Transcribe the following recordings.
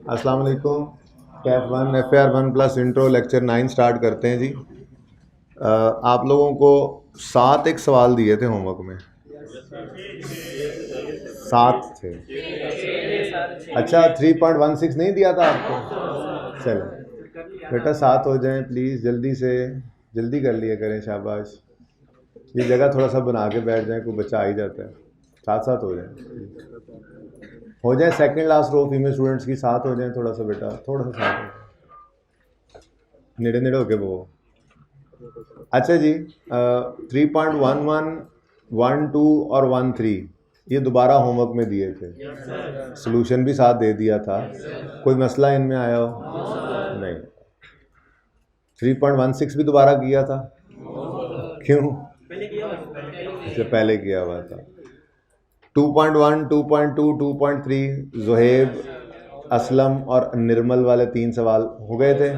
अस्सलाम वालेकुम। Kaif one FAR 1+ intro lecture 9 start करते हैं जी। आप लोगों को 7 एक सवाल दिए थे होमवर्क में। 7 थे। अच्छा 3.16 नहीं दिया था आपको? चलो बेटा 7 हो जाएं प्लीज़, जल्दी से जल्दी कर लिया करें, शाबाश। ये जगह थोड़ा सा बना के बैठ जाए, कोई बच्चा आ ही जाता है। 7 हो जाए second last row female students की 7 हो जाए, थोड़ा सा बेटा, थोड़ा सा 7 नेड़े नेड़े होके वो। अच्छा जी, 3.11, 12 और 13 ये दोबारा होमवर्क में दिए थे। सॉल्यूशन भी साथ दे दिया था। कोई मसला इनमें आया हो? नहीं। 3.16 भी दोबारा किया था। क्यों? अच्छा पहले किया हुआ था। 2.1, 2.2, 2.3 जोहेब, असलम और निर्मल वाले 3 सवाल हो गए थे।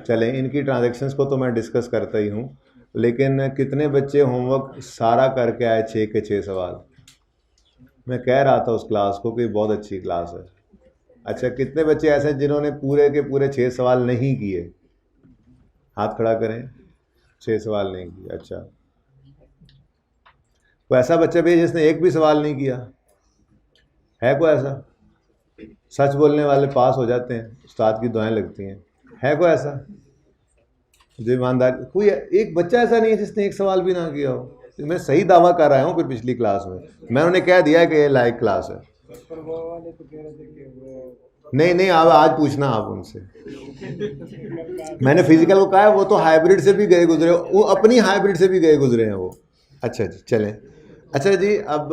चलें, इनकी ट्रांजैक्शंस को तो मैं डिस्कस करता ही हूँ, लेकिन कितने बच्चे होमवर्क सारा करके आए 6 के 6 सवाल? मैं कह रहा था उस क्लास को कि बहुत अच्छी क्लास है। अच्छा कितने बच्चे ऐसे हैं जिन्होंने पूरे के पूरे 6 सवाल नहीं किए? हाथ खड़ा करें। 6 सवाल नहीं किए। अच्छा, कोई ऐसा बच्चा भी है जिसने एक भी सवाल नहीं किया? है कोई ऐसा? सच बोलने वाले पास हो जाते हैं, उस्ताद की दुआएं लगती हैं। है कोई ऐसा जो ईमानदार? कोई एक बच्चा ऐसा नहीं है जिसने एक सवाल भी ना किया हो? तो मैं सही दावा कर रहा हूँ। फिर पिछली क्लास में मैंने उन्हें कह दिया कि ये लाइक क्लास है। नहीं नहीं, अब आज पूछना आप उनसे। मैंने फिजिकल को कहा है, वो तो हाइब्रिड से भी गए गुजरे, वो अपनी हाइब्रिड से भी गए गुजरे हैं वो। अच्छा जी चलें। अच्छा जी, अब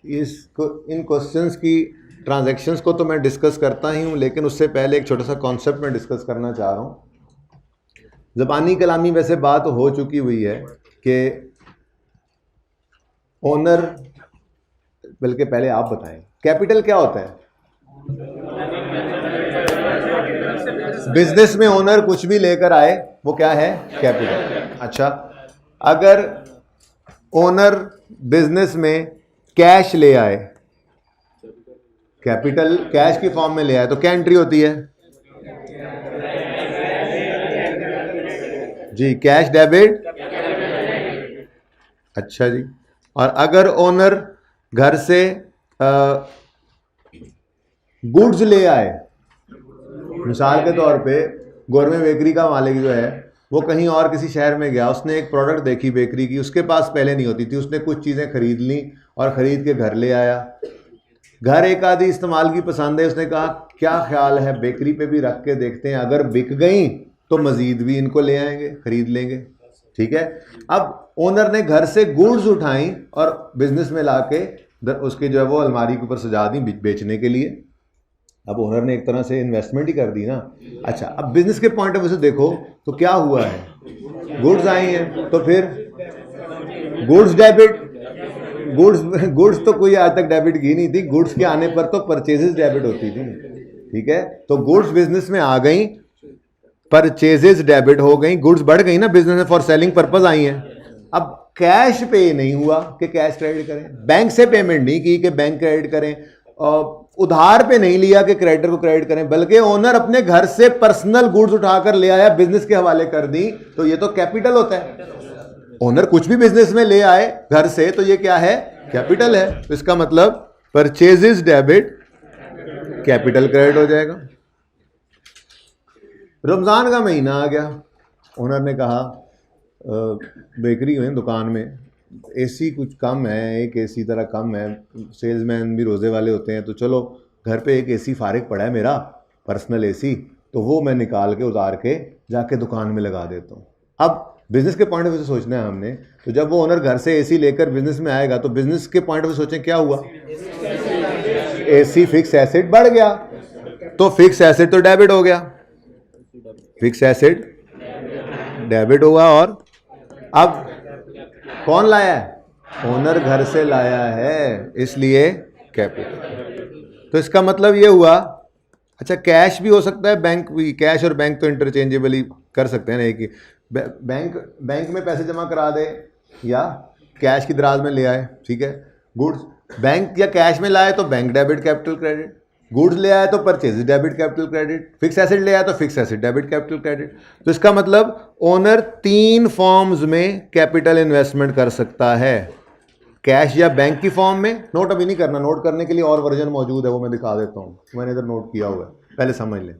इन क्वेश्चंस की ट्रांजैक्शंस को तो मैं डिस्कस करता ही हूँ, लेकिन उससे पहले एक छोटा सा कॉन्सेप्ट मैं डिस्कस करना चाह रहा हूँ। ज़बानी कलामी वैसे बात हो चुकी हुई है कि ओनर, बल्कि पहले आप बताएं कैपिटल क्या होता है? बिजनेस में ओनर कुछ भी लेकर आए वो क्या है? कैपिटल। अच्छा, अगर ओनर बिजनेस में कैश ले आए, कैपिटल कैश की फॉर्म में ले आए, तो क्या एंट्री होती है जी? Cash debit. अच्छा जी, और अगर ओनर घर से गुड्स ले आए, मिसाल के तौर पे गोरमे बेकरी का मालिक जो है वो कहीं और किसी शहर में गया, उसने एक प्रोडक्ट देखी बेकरी की, उसके पास पहले नहीं होती थी, उसने कुछ चीज़ें खरीद ली और ख़रीद के घर ले आया। घर एक आधी इस्तेमाल की पसंद है, उसने कहा क्या ख्याल है बेकरी पे भी रख के देखते हैं, अगर बिक गई तो मज़ीद भी इनको ले आएंगे, ख़रीद लेंगे। ठीक है। अब ओनर ने घर से गुड्स उठाई और बिजनेस में ला के उसके जो है वो अलमारी के ऊपर सजा दी बेचने के लिए। अब ओनर ने एक तरह से इन्वेस्टमेंट ही कर दी ना। अच्छा, अब बिजनेस के पॉइंट ऑफ व्यू से देखो तो क्या हुआ है, गुड्स आई हैं तो फिर गुड्स डेबिट। गुड्स तो कोई आज तक डेबिट की नहीं थी, गुड्स के आने पर तो परचेजेस डेबिट होती थी। ठीक है, तो गुड्स बिजनेस में आ गई, परचेजेस डेबिट हो गई, गुड्स बढ़ गई ना बिजनेस में, फॉर सेलिंग पर्पज आई हैं। अब कैश पे नहीं हुआ कि कैश क्रेडिट करें, बैंक से पेमेंट नहीं की कि बैंक क्रेडिट करें, उधार पे नहीं लिया कि क्रेडिटर को क्रेडिट करें, बल्कि ओनर अपने घर से पर्सनल गुड्स उठाकर ले आया, बिजनेस के हवाले कर दी, तो ये तो कैपिटल होता है। ओनर कुछ भी बिजनेस में ले आए घर से तो ये क्या है? कैपिटल है। तो इसका मतलब परचेजेस डेबिट, कैपिटल क्रेडिट हो जाएगा। रमज़ान का महीना आ गया, ओनर ने कहा बेकरी में दुकान में एसी कुछ कम है, एक एसी तरह कम है, सेल्समैन भी रोज़े वाले होते हैं, तो चलो घर पे एक एसी फारिग पड़ा है मेरा पर्सनल एसी, तो वो मैं निकाल के उतार के जाके दुकान में लगा देता हूँ। अब बिजनेस के पॉइंट ऑफ व्यू से सोचना है हमने, तो जब वो ओनर घर से एसी लेकर बिजनेस में आएगा तो बिजनेस के पॉइंट ऑफ व्यू सोचें क्या हुआ? एसी फिक्स एसेट बढ़ गया, तो फिक्स एसेट तो डेबिट हो गया, फिक्स एसेट डेबिट हुआ। और अब कौन लाया है? ओनर घर से लाया है, इसलिए कैपिटल। तो इसका मतलब ये हुआ, अच्छा कैश भी हो सकता है, बैंक भी, कैश और बैंक तो इंटरचेंजेबली कर सकते हैं ना, एक ही बैंक में पैसे जमा करा दे या कैश की दराज में ले आए। ठीक है, गुड्स बैंक या कैश में लाए तो bank debit capital credit, goods ले आया तो purchase debit capital credit, fix asset ले आया तो fix asset debit capital credit. तो इसका मतलब ओनर 3 फॉर्म्स में कैपिटल इन्वेस्टमेंट कर सकता है, कैश या बैंक की फॉर्म में। नोट अभी नहीं करना, नोट करने के लिए और वर्जन मौजूद है, वो मैं दिखा देता हूँ, मैंने इधर नोट किया हुआ है, पहले समझ लें,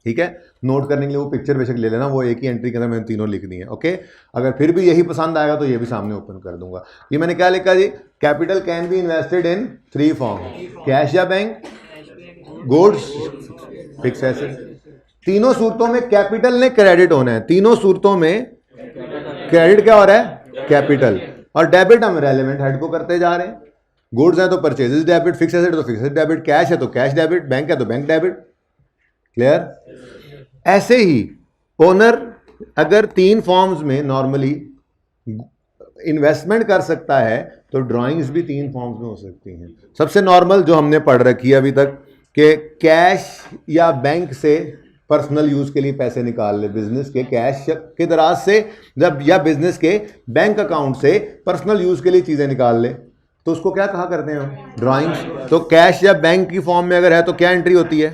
ठीक है। नोट करने के लिए वो पिक्चर बेशक ले लेना, वो एक ही एंट्री के अंदर मैंने तीनों लिख दी है, ओके। अगर फिर भी यही पसंद आएगा तो ये भी सामने ओपन कर दूंगा। ये मैंने क्या लिखा जी, capital can be invested in 3 form, cash या बैंक, गुड्स, फिक्स एसेट। तीनों सूरतों में कैपिटल ने क्रेडिट होना है, तीनों सूरतों में क्रेडिट क्या हो रहा है, कैपिटल। और डेबिट हम रेलेवेंट हेड को करते जा रहे हैं। गुड्स है तो परचेजेस डेबिट, फिक्स एसेट तो फिक्स एसेट डेबिट, कैश है तो कैश डेबिट, बैंक है तो बैंक डेबिट। क्लियर। ऐसे ही ओनर अगर 3 फॉर्म्स में नॉर्मली इन्वेस्टमेंट कर सकता है तो ड्राइंग्स भी 3 फॉर्म्स में हो सकती हैं। सबसे नॉर्मल जो हमने पढ़ रखी है अभी तक कि कैश या बैंक से पर्सनल यूज के लिए पैसे निकाल ले, बिजनेस के कैश के दराज से जब, या बिजनेस के बैंक अकाउंट से पर्सनल यूज के लिए चीजें निकाल ले, तो उसको क्या कहा करते हैं हम, ड्राइंग्स। तो कैश या बैंक की फॉर्म में अगर है तो क्या एंट्री होती है,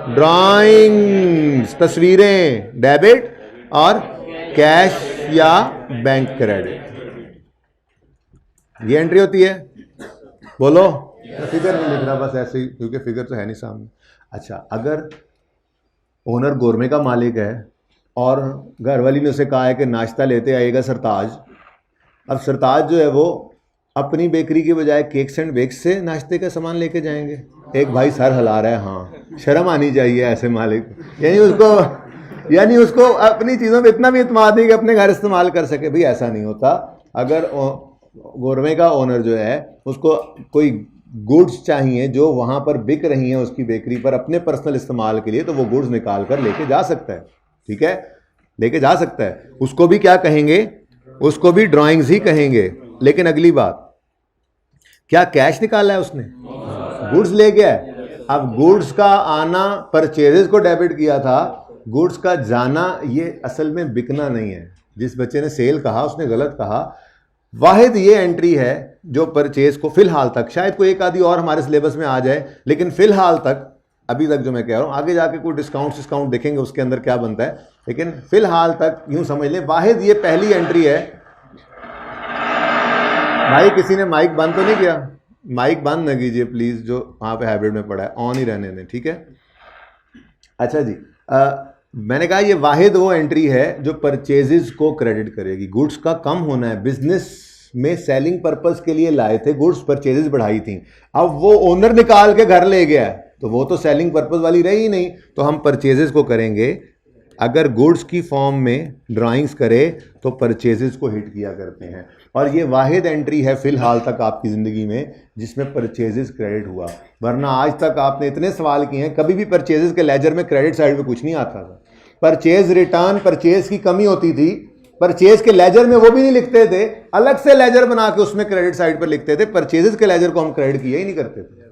ड्राइंग्स, तस्वीरें डेबिट और कैश या बैंक क्रेडिट, ये एंट्री होती है। बोलो, फिगर नहीं लिख रहा बस ऐसे ही क्योंकि फिगर तो है नहीं सामने। अच्छा, अगर ओनर गोरमे का मालिक है और घरवाली ने उसे कहा है कि नाश्ता लेते आएगा सरताज, अब सरताज जो है वो अपनी बेकरी के बजाय केक्स एंड बेक्स से नाश्ते का सामान लेके जाएंगे। एक भाई सर हिला रहा है, हाँ शर्म आनी चाहिए ऐसे मालिक, यानी उसको अपनी चीज़ों में इतना भी इत्मीनान नहीं कि अपने घर इस्तेमाल कर सके। भाई ऐसा नहीं होता। अगर गोरमे का ओनर जो है उसको कोई गुड्स चाहिए जो वहाँ पर बिक रही हैं उसकी बेकरी पर अपने पर्सनल इस्तेमाल के लिए, तो वो गुड्स निकाल कर लेके जा सकता है, ठीक है, लेके जा सकता है। उसको भी क्या कहेंगे, उसको भी ड्राइंग्स ही कहेंगे। लेकिन अगली बात, क्या कैश निकाला है उसने, गुड्स ले गया है। अब गुड्स का आना परचेजेस को डेबिट किया था, गुड्स का जाना ये असल में बिकना नहीं है। जिस बच्चे ने सेल कहा उसने गलत कहा। वाहिद ये एंट्री है जो परचेज को फिलहाल तक, शायद कोई एक आधी और हमारे सिलेबस में आ जाए, लेकिन फिलहाल तक, अभी तक जो मैं कह रहा हूँ, आगे जाके कोई डिस्काउंट देखेंगे उसके अंदर क्या बनता है, लेकिन फिलहाल तक यूं समझ लें वाहिद ये पहली एंट्री है। भाई किसी ने माइक बंद तो नहीं किया, माइक बंद न कीजिए प्लीज, जो वहाँ पे हैबिट में पड़ा है, ऑन ही रहने दें, ठीक है। अच्छा जी, मैंने कहा ये वाहिद वो एंट्री है जो परचेजेस को क्रेडिट करेगी। गुड्स का कम होना है, बिजनेस में सेलिंग पर्पस के लिए लाए थे गुड्स, परचेजेस बढ़ाई थी, अब वो ओनर निकाल के घर ले गया है तो वो तो सेलिंग पर्पस वाली रही ही नहीं, तो हम परचेजेस को करेंगे। अगर गुड्स की फॉर्म में ड्राइंग्स करे तो परचेजेस को हिट किया करते हैं, और ये वाहिद एंट्री है फिलहाल तक आपकी ज़िंदगी में जिसमें परचेजेस क्रेडिट हुआ। वरना आज तक आपने इतने सवाल किए हैं, कभी भी परचेजेस के लेजर में क्रेडिट साइड पे कुछ नहीं आता था। परचेज रिटर्न, परचेज की कमी होती थी, परचेज के लेजर में वो भी नहीं लिखते थे, अलग से लेजर बना के उसमें क्रेडिट साइड पर लिखते थे। परचेजेस के लेजर को हम क्रेडिट किया ही नहीं करते थे,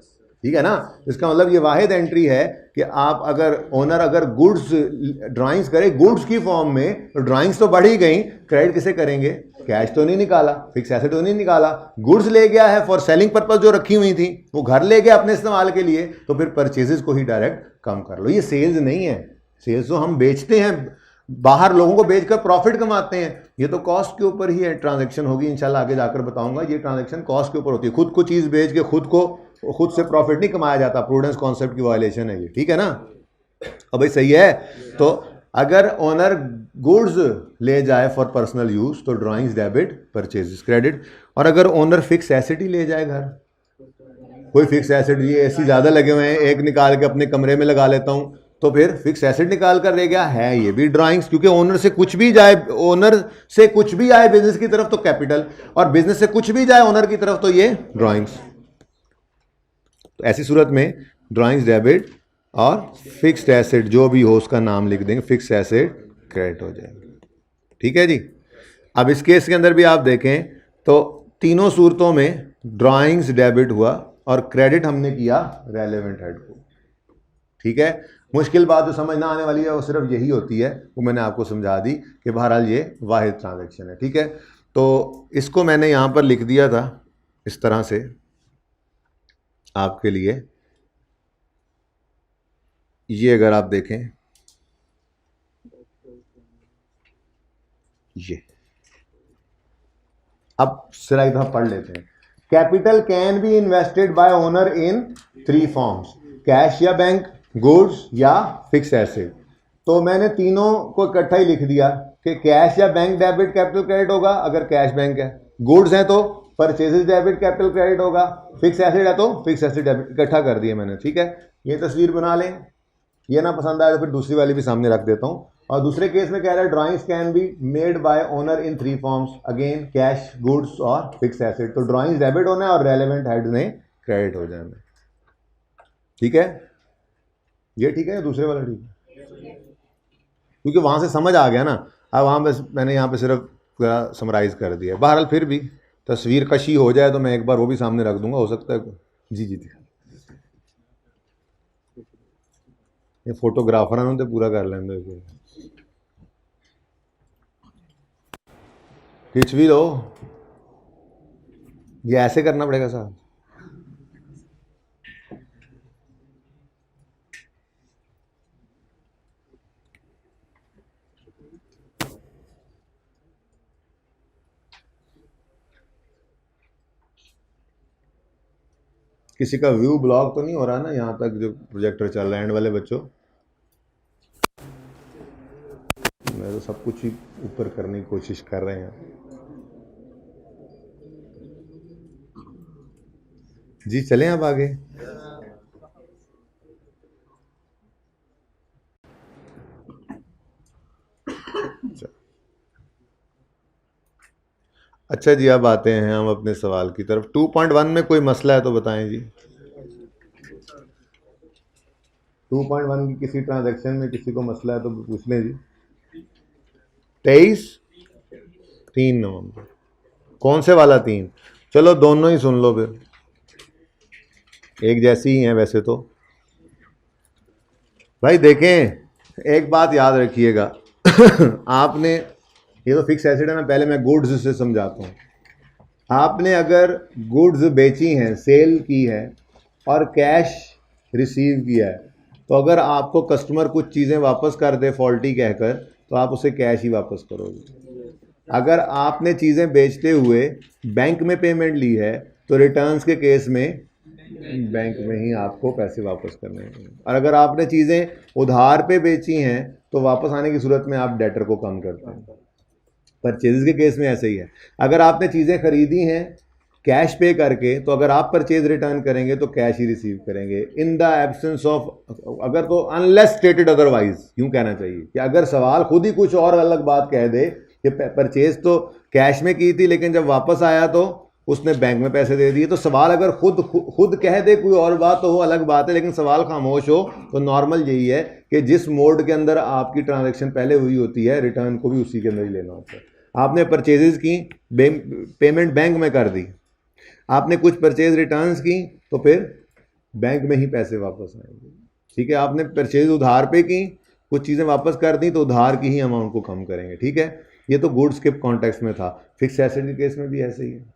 ठीक है ना। इसका मतलब ये वाहिद एंट्री है कि आप अगर ओनर अगर गुड्स ड्राइंग्स करे गुड्स की फॉर्म में, तो ड्राइंग्स तो बढ़ ही गई, क्रेडिट किसे करेंगे, कैश तो नहीं निकाला, फिक्स एसेट तो नहीं निकाला, गुड्स ले गया है फॉर सेलिंग पर्पस जो रखी हुई थी वो घर ले गया अपने इस्तेमाल के लिए, तो फिर परचेजेस को ही डायरेक्ट कम कर लो। ये सेल्स नहीं है, सेल्स तो हम बेचते हैं, बाहर लोगों को बेचकर प्रॉफिट कमाते हैं, ये तो कॉस्ट के ऊपर ही है ट्रांजैक्शन होगी। इंशाल्लाह आगे जाकर बताऊंगा, ये ट्रांजैक्शन कॉस्ट के ऊपर होती है। खुद को चीज़ बेच के खुद से प्रॉफिट नहीं कमाया जाता, प्रूडेंस कॉन्सेप्ट की वायलेशन है ये, ठीक है ना। अब भाई सही है, तो अगर ओनर गुड्स ले जाए फॉर पर्सनल यूज तो ड्राइंग्स डेबिट, परचेजेस क्रेडिट। और अगर ओनर फिक्स एसेट ही ले जाए घर, कोई फिक्स एसेट, ये एसी ज़्यादा लगे हुए हैं, एक निकाल के अपने कमरे में लगा लेता हूँ, तो फिर फिक्स एसेट निकाल कर ले गया है, ये भी ड्राइंग्स, क्योंकि ओनर से कुछ भी जाए, ओनर से कुछ भी आए बिजनेस की तरफ तो कैपिटल, और बिजनेस से कुछ भी जाए ओनर की तरफ तो ये ड्राइंग्स। तो ऐसी सूरत में ड्राइंग्स डेबिट और फिक्स्ड एसेट जो भी हो उसका नाम लिख देंगे, फिक्स एसेट क्रेडिट हो जाएंगे, ठीक है जी। अब इस केस के अंदर भी आप देखें तो तीनों सूरतों में ड्राइंग्स डेबिट हुआ और क्रेडिट हमने किया रेलेवेंट हेड को, ठीक है। मुश्किल बात जो समझ ना आने वाली है वो सिर्फ यही होती है, वो मैंने आपको समझा दी कि बहरहाल ये वाहिद ट्रांजैक्शन है, ठीक है। तो इसको मैंने यहाँ पर लिख दिया था इस तरह से आपके लिए ये अगर आप देखें, ये अब जरा एक दफा पढ़ लेते हैं। Capital can be invested bye owner in 3 forms, cash या बैंक, गुड्स या फिक्स एसेट। तो मैंने तीनों को इकट्ठा ही लिख दिया कि कैश या बैंक डेबिट कैपिटल क्रेडिट होगा अगर कैश बैंक है, गुड्स है तो परचेजेस डेबिट कैपिटल क्रेडिट होगा, फिक्स एसेट है तो फिक्स एसेट डेबिट, इकट्ठा कर दिया मैंने। ठीक है, ये तस्वीर बना लें। ये ना पसंद आए तो फिर दूसरी वाली भी सामने रख देता हूँ। और दूसरे केस में कह रहा है drawings can be made by owner in 3 forms, again cash, goods और फिक्स एसेट। तो ड्राइंग्स डेबिट होना है और रेलेवेंट हेड में क्रेडिट हो जाना। ठीक है, ये ठीक है, दूसरे वाला ठीक है, क्योंकि वहां से समझ आ गया ना। अब वहां बस मैंने यहाँ पे सिर्फ समराइज कर दिया। बहरहाल फिर भी तस्वीर कशी हो जाए तो मैं एक बार वो भी सामने रख दूंगा, हो सकता है। जी जी, ये फोटोग्राफर तो पूरा कर लेंगे, खींच भी लो। ये ऐसे करना पड़ेगा साहब। किसी का व्यू ब्लॉक तो नहीं हो रहा ना यहाँ तक जो प्रोजेक्टर चल रहा है? एंड वाले बच्चों, मैं तो सब कुछ ही ऊपर करने की कोशिश कर रहे हैं। जी चलें अब आगे। अच्छा जी, अब आते हैं हम अपने सवाल की तरफ। 2.1 में कोई मसला है तो बताएं जी। 2.1 की किसी ट्रांजैक्शन में किसी को मसला है तो पूछ लें जी। 3 नवंबर, कौन से वाला 3? चलो दोनों ही सुन लो फिर, एक जैसी ही हैं वैसे तो। भाई देखें, एक बात याद रखिएगा आपने, ये तो फिक्स एसेट है ना, पहले मैं गुड्स से समझाता हूँ। आपने अगर गुड्स बेची हैं, सेल की है और कैश रिसीव किया है, तो अगर आपको कस्टमर कुछ चीज़ें वापस कर दे फॉल्टी कहकर, तो आप उसे कैश ही वापस करोगे। अगर आपने चीज़ें बेचते हुए बैंक में पेमेंट ली है तो रिटर्न्स के केस में बैंक में ही आपको पैसे वापस करने हैं। और अगर आपने चीज़ें उधार पे बेची हैं तो वापस आने की सूरत में आप डेटर को कम करते हैं। परचेज के केस में ऐसे ही है। अगर आपने चीज़ें खरीदी हैं कैश पे करके, तो अगर आप परचेज रिटर्न करेंगे तो कैश ही रिसीव करेंगे इन द एब्सेंस ऑफ, अगर तो अनलेस स्टेटेड अदरवाइज, यूँ कहना चाहिए कि अगर सवाल खुद ही कुछ और अलग बात कह दे कि परचेज तो कैश में की थी लेकिन जब वापस आया तो उसने बैंक में पैसे दे दिए, तो सवाल अगर खुद कह दे कोई और बात तो वो अलग बात है, लेकिन सवाल खामोश हो तो नॉर्मल यही है कि जिस मोड के अंदर आपकी ट्रांजैक्शन पहले हुई होती है, रिटर्न को भी उसी के अंदर ही लेना होता है। आपने परचेजेस की, पेमेंट बैंक में कर दी, आपने कुछ परचेज रिटर्न्स की तो फिर बैंक में ही पैसे वापस आएंगे। ठीक है, आपने परचेज उधार पे की, कुछ चीज़ें वापस कर दी तो उधार की ही अमाउंट को कम करेंगे। ठीक है, ये तो गुड्स के कॉन्टेक्स्ट में था। फिक्स एसेट के केस में भी ऐसे ही है।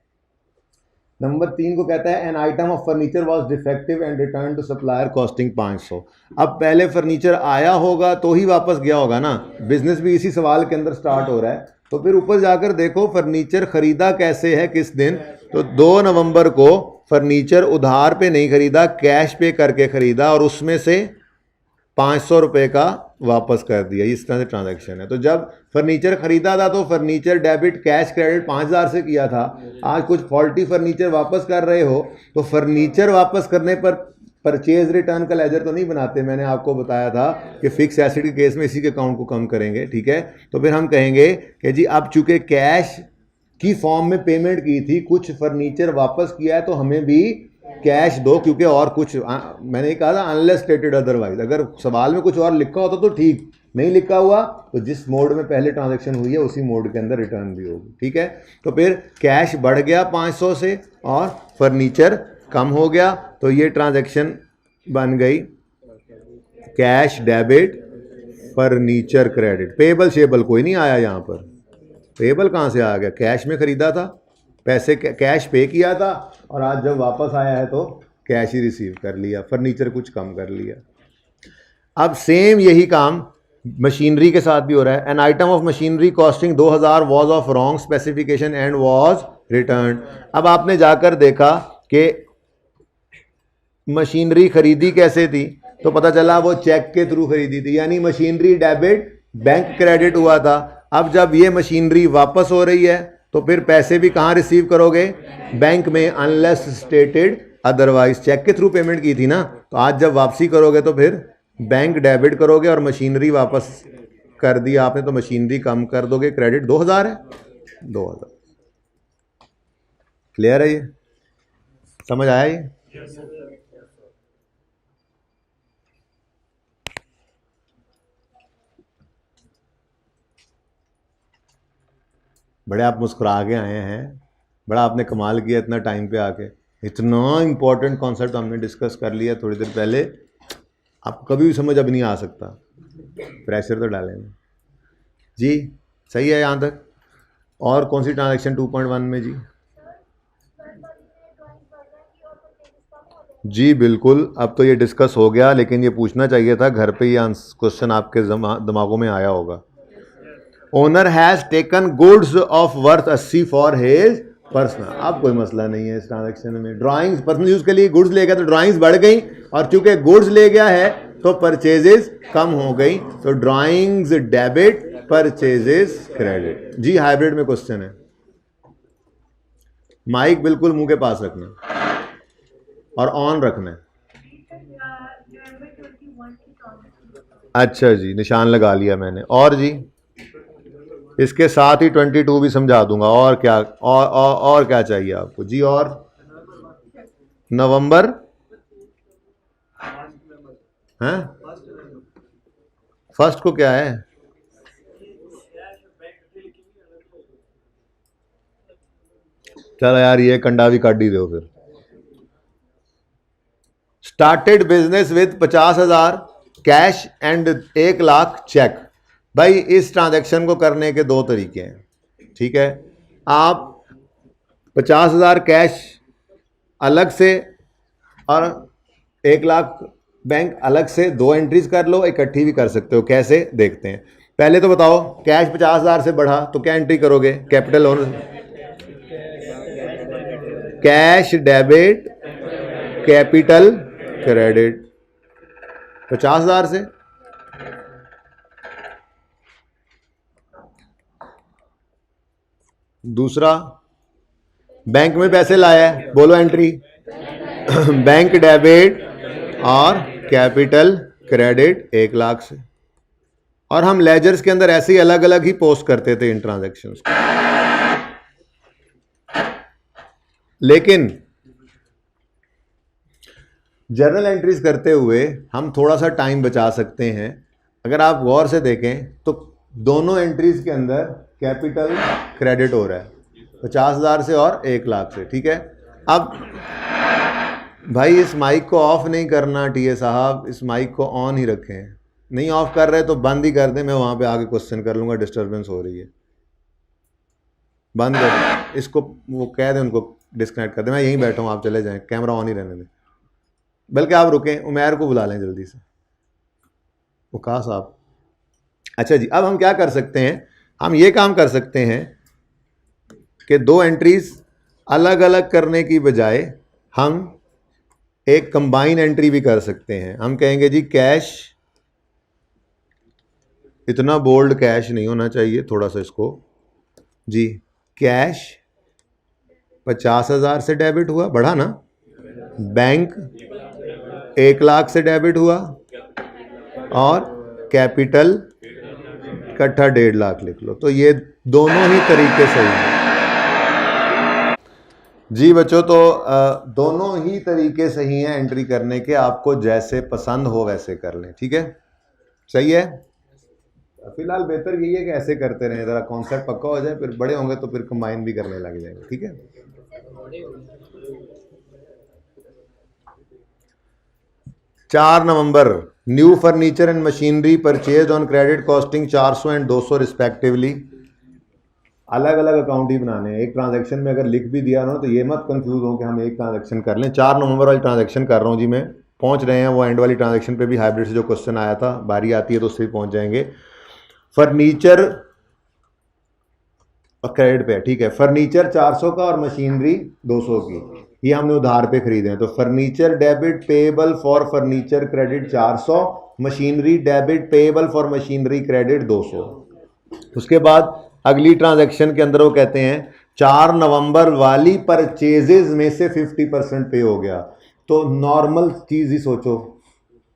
नंबर 3 को कहता है an item of furniture was defective and return to supplier costing 500। अब पहले फर्नीचर आया होगा तो ही वापस गया होगा ना, बिजनेस भी इसी सवाल के अंदर स्टार्ट हो रहा है। तो फिर ऊपर जाकर देखो फर्नीचर खरीदा कैसे है, किस दिन, तो 2 नवंबर को फर्नीचर उधार पे नहीं खरीदा, कैश पे करके खरीदा और उसमें से 500 रुपये का वापस कर दिया। इस तरह से ट्रांजैक्शन है। तो जब फर्नीचर खरीदा था तो फर्नीचर डेबिट कैश क्रेडिट 5000 से किया था, आज कुछ फॉल्टी फर्नीचर वापस कर रहे हो तो फर्नीचर वापस करने पर परचेज रिटर्न का लेजर तो नहीं बनाते। मैंने आपको बताया था कि फिक्स एसेट के केस में इसी के अकाउंट को कम करेंगे। ठीक है, तो फिर हम कहेंगे कि जी अब चूंकि कैश की फॉर्म में पेमेंट की थी, कुछ फर्नीचर वापस किया है, तो हमें भी कैश दो, क्योंकि और कुछ मैंने कहा था अनलेस स्टेटेड अदरवाइज। अगर सवाल में कुछ और लिखा होता तो ठीक, नहीं लिखा हुआ तो जिस मोड में पहले ट्रांजैक्शन हुई है उसी मोड के अंदर रिटर्न भी होगी। ठीक है, तो फिर कैश बढ़ गया 500 से और फर्नीचर कम हो गया, तो ये ट्रांजैक्शन बन गई cash debit furniture credit. Payable शेबल कोई नहीं आया यहाँ पर, पेबल कहाँ से आ गया? कैश में खरीदा था, पैसे कैश पे किया था और आज जब वापस आया है तो कैश ही रिसीव कर लिया, फर्नीचर कुछ कम कर लिया। अब सेम यही काम मशीनरी के साथ भी हो रहा है। An item of machinery costing 2000 was of wrong specification and was return. अब आपने जाकर देखा कि मशीनरी खरीदी कैसे थी, तो पता चला वो चेक के थ्रू खरीदी थी, यानी मशीनरी डेबिट, बैंक क्रेडिट हुआ था। अब जब ये मशीनरी वापस हो रही है तो फिर पैसे भी कहाँ रिसीव करोगे? बैंक में, अनलेस स्टेटेड अदरवाइज। चेक के थ्रू पेमेंट की थी ना, तो आज जब वापसी करोगे तो फिर बैंक डेबिट करोगे और मशीनरी वापस कर दी आपने तो मशीनरी कम कर दोगे, क्रेडिट 2000 है, 2000। क्लियर है? ये समझ आया? ये बड़े आप मुस्कुरा के आए हैं, बड़ा आपने कमाल किया इतना टाइम पे आके। इतना इंपॉर्टेंट कॉन्सेप्ट हमने डिस्कस कर लिया थोड़ी देर पहले, आपको कभी भी समझ अब नहीं आ सकता। प्रेशर तो डालेंगे जी। सही है यहाँ तक? और कौन सी ट्रांजैक्शन 2.1 में जी? जी बिल्कुल, अब तो ये डिस्कस हो गया, लेकिन ये पूछना चाहिए था घर पे, ये क्वेश्चन आपके दिमागों में आया होगा। Owner has taken goods of worth 80 for his personal. अब कोई मसला नहीं है इस ट्रांजैक्शन में। ड्राइंग्स पर्सनल यूज के लिए गुड्स ले गया तो ड्राइंग्स बढ़ गई, और चूंकि गुड्स ले गया है तो परचेजेस कम हो गई, तो ड्राइंग्स डेबिट, परचेजेस क्रेडिट। जी हाइब्रिड में क्वेश्चन है। माइक बिल्कुल मुंह के पास रखना और ऑन रखना है। अच्छा जी, निशान लगा लिया मैंने। और जी इसके साथ ही 22 भी समझा दूंगा। और क्या, और क्या चाहिए आपको जी? और नवंबर हैं? फर्स्ट को क्या है? चलो यार, ये कंडा भी काट ही दो फिर। Started business with 50,000 cash and 1 lakh cheque. भाई इस ट्रांजैक्शन को करने के दो तरीके हैं, ठीक है? आप 50,000 कैश अलग से और 1 लाख बैंक अलग से, दो एंट्रीज कर लो, इकट्ठी भी कर सकते हो। कैसे देखते हैं। पहले तो बताओ, कैश 50,000 से बढ़ा तो क्या एंट्री करोगे? Capital owner, cash debit, capital credit. 50,000 से दूसरा, बैंक में पैसे लाया है, बोलो एंट्री बैंक डेबिट और कैपिटल क्रेडिट 1 लाख से। और हम लेजर्स के अंदर ऐसे ही अलग अलग ही पोस्ट करते थे इन ट्रांजैक्शंस को। लेकिन जर्नल एंट्रीज करते हुए हम थोड़ा सा टाइम बचा सकते हैं। अगर आप गौर से देखें तो दोनों एंट्रीज के अंदर कैपिटल क्रेडिट हो रहा है, 50,000 से और 1 लाख से, ठीक है? अब भाई इस माइक को ऑफ नहीं करना टीए साहब, इस माइक को ऑन ही रखें। नहीं ऑफ कर रहे तो बंद ही कर दें, मैं वहाँ पे आगे क्वेश्चन कर लूँगा, डिस्टर्बेंस हो रही है। बंद कर इसको, वो कह दें उनको डिस्कनेक्ट कर दें, मैं यहीं बैठा हूँ, आप चले जाएं, कैमरा ऑन ही रहने दें। बल्कि आप रुकें, उमैर को बुला लें जल्दी से, वकास साहब। अच्छा जी, अब हम क्या कर सकते हैं? हम ये काम कर सकते हैं कि दो एंट्रीज अलग अलग करने की बजाय हम एक कंबाइन एंट्री भी कर सकते हैं। हम कहेंगे जी कैश, इतना बोल्ड कैश नहीं होना चाहिए, थोड़ा सा इसको जी, कैश 50,000 से डेबिट हुआ, बढ़ा ना? बैंक 1 लाख से डेबिट हुआ, और कैपिटल इकट्ठा 1.5 लाख लिख लो। तो ये दोनों ही तरीके सही हैं जी बच्चों। तो दोनों ही तरीके सही हैं एंट्री करने के, आपको जैसे पसंद हो वैसे कर लें, ठीक है? सही है? फिलहाल बेहतर यही है कि ऐसे करते रहें, ज़रा कॉन्सेप्ट पक्का हो जाए, फिर बड़े होंगे तो फिर कंबाइन भी करने लग जाएंगे, ठीक है? 4 November, new furniture and machinery purchase on credit costing 400 and 200 respectively. अलग अलग अकाउंट ही बनाने हैं। एक ट्रांजैक्शन में अगर लिख भी दिया ना तो ये मत कंफ्यूज हो कि हम एक ट्रांजैक्शन कर लें। 4 नवंबर वाली ट्रांजैक्शन कर रहा हूँ जी मैं। पहुंच रहे हैं, वो एंड वाली ट्रांजैक्शन पे भी हाइब्रिड से जो क्वेश्चन आया था, बारी आती है तो उससे भी पहुंच जाएंगे। फर्नीचर और क्रेडिट पे, ठीक है, फर्नीचर 400 का और मशीनरी 200 की, ये हमने उधार पे खरीदे हैं, तो furniture debit payable for furniture credit 400, machinery debit payable for machinery credit 200। उसके बाद अगली ट्रांजैक्शन के अंदर वो कहते हैं 4 नवंबर वाली परचेजेज में से 50% पे हो गया। तो नॉर्मल चीज ही सोचो,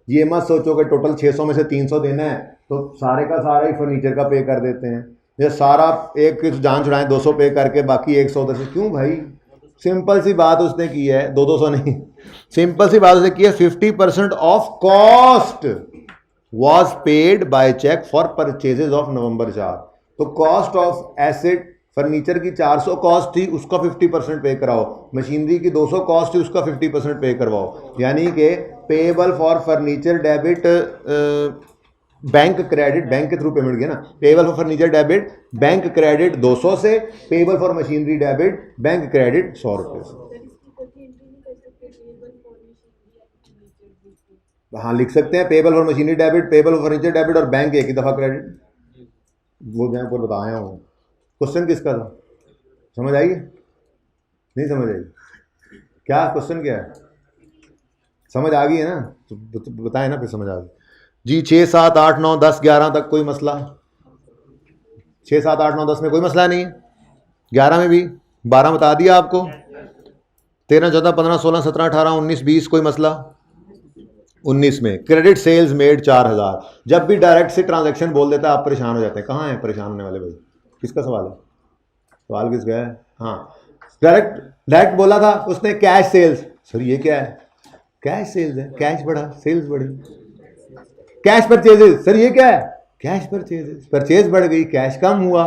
ये मत सोचो कि टोटल 600 में से 300 देना है तो सारे का सारा ही फर्नीचर का पे कर देते हैं, ये सारा एक जान छुड़ाएं 200 पे करके बाकी 100 से क्यों भाई। सिंपल सी बात उसने की है, 200 नहीं, सिंपल सी बात उसने की है 50% of cost was paid by cheque for purchases of November 4। तो कॉस्ट ऑफ एसेट फर्नीचर की 400 कॉस्ट थी, उसका 50% पे कराओ, मशीनरी की 200 कॉस्ट थी, उसका 50% पे करवाओ, यानी कि payable for furniture debit bank credit, bank के थ्रू पेमेंट किया ना, payable for furniture debit bank credit 200 से, payable for machinery debit bank credit 100 रुपये से। हाँ लिख सकते हैं, payable for machinery debit, payable for furniture debit और बैंक एक ही दफ़ा क्रेडिट, वो मैं ऊपर बताया हूँ। क्वेश्चन किसका था, समझ आई? नहीं समझ आई? क्या क्वेश्चन क्या है? समझ आ गई है ना? तो बताएं ना, फिर समझ आ गई जी। 6, 7, 8, 9, 10, 11 तक कोई मसला? 6, 7, 8, 9, 10 में कोई मसला नहीं है, 11 में भी, 12 बता दिया आपको, 13, 14, 15, 16, 17, 18, 19, 20 कोई मसला? 19 में क्रेडिट सेल्स मेड 4000। जब भी डायरेक्ट से ट्रांजैक्शन बोल देता है आप परेशान हो जाते हैं। कहाँ है परेशान होने वाले भाई? किसका सवाल है? सवाल किसका है? हाँ, डायरेक्ट बोला था उसने कैश सेल्स। सर ये क्या है? कैश सेल्स है, कैश बढ़ा, सेल्स बढ़ी। कैश परचेजेस, सर ये क्या है? कैश परचेजेस, परचेज बढ़ गई, कैश कम हुआ।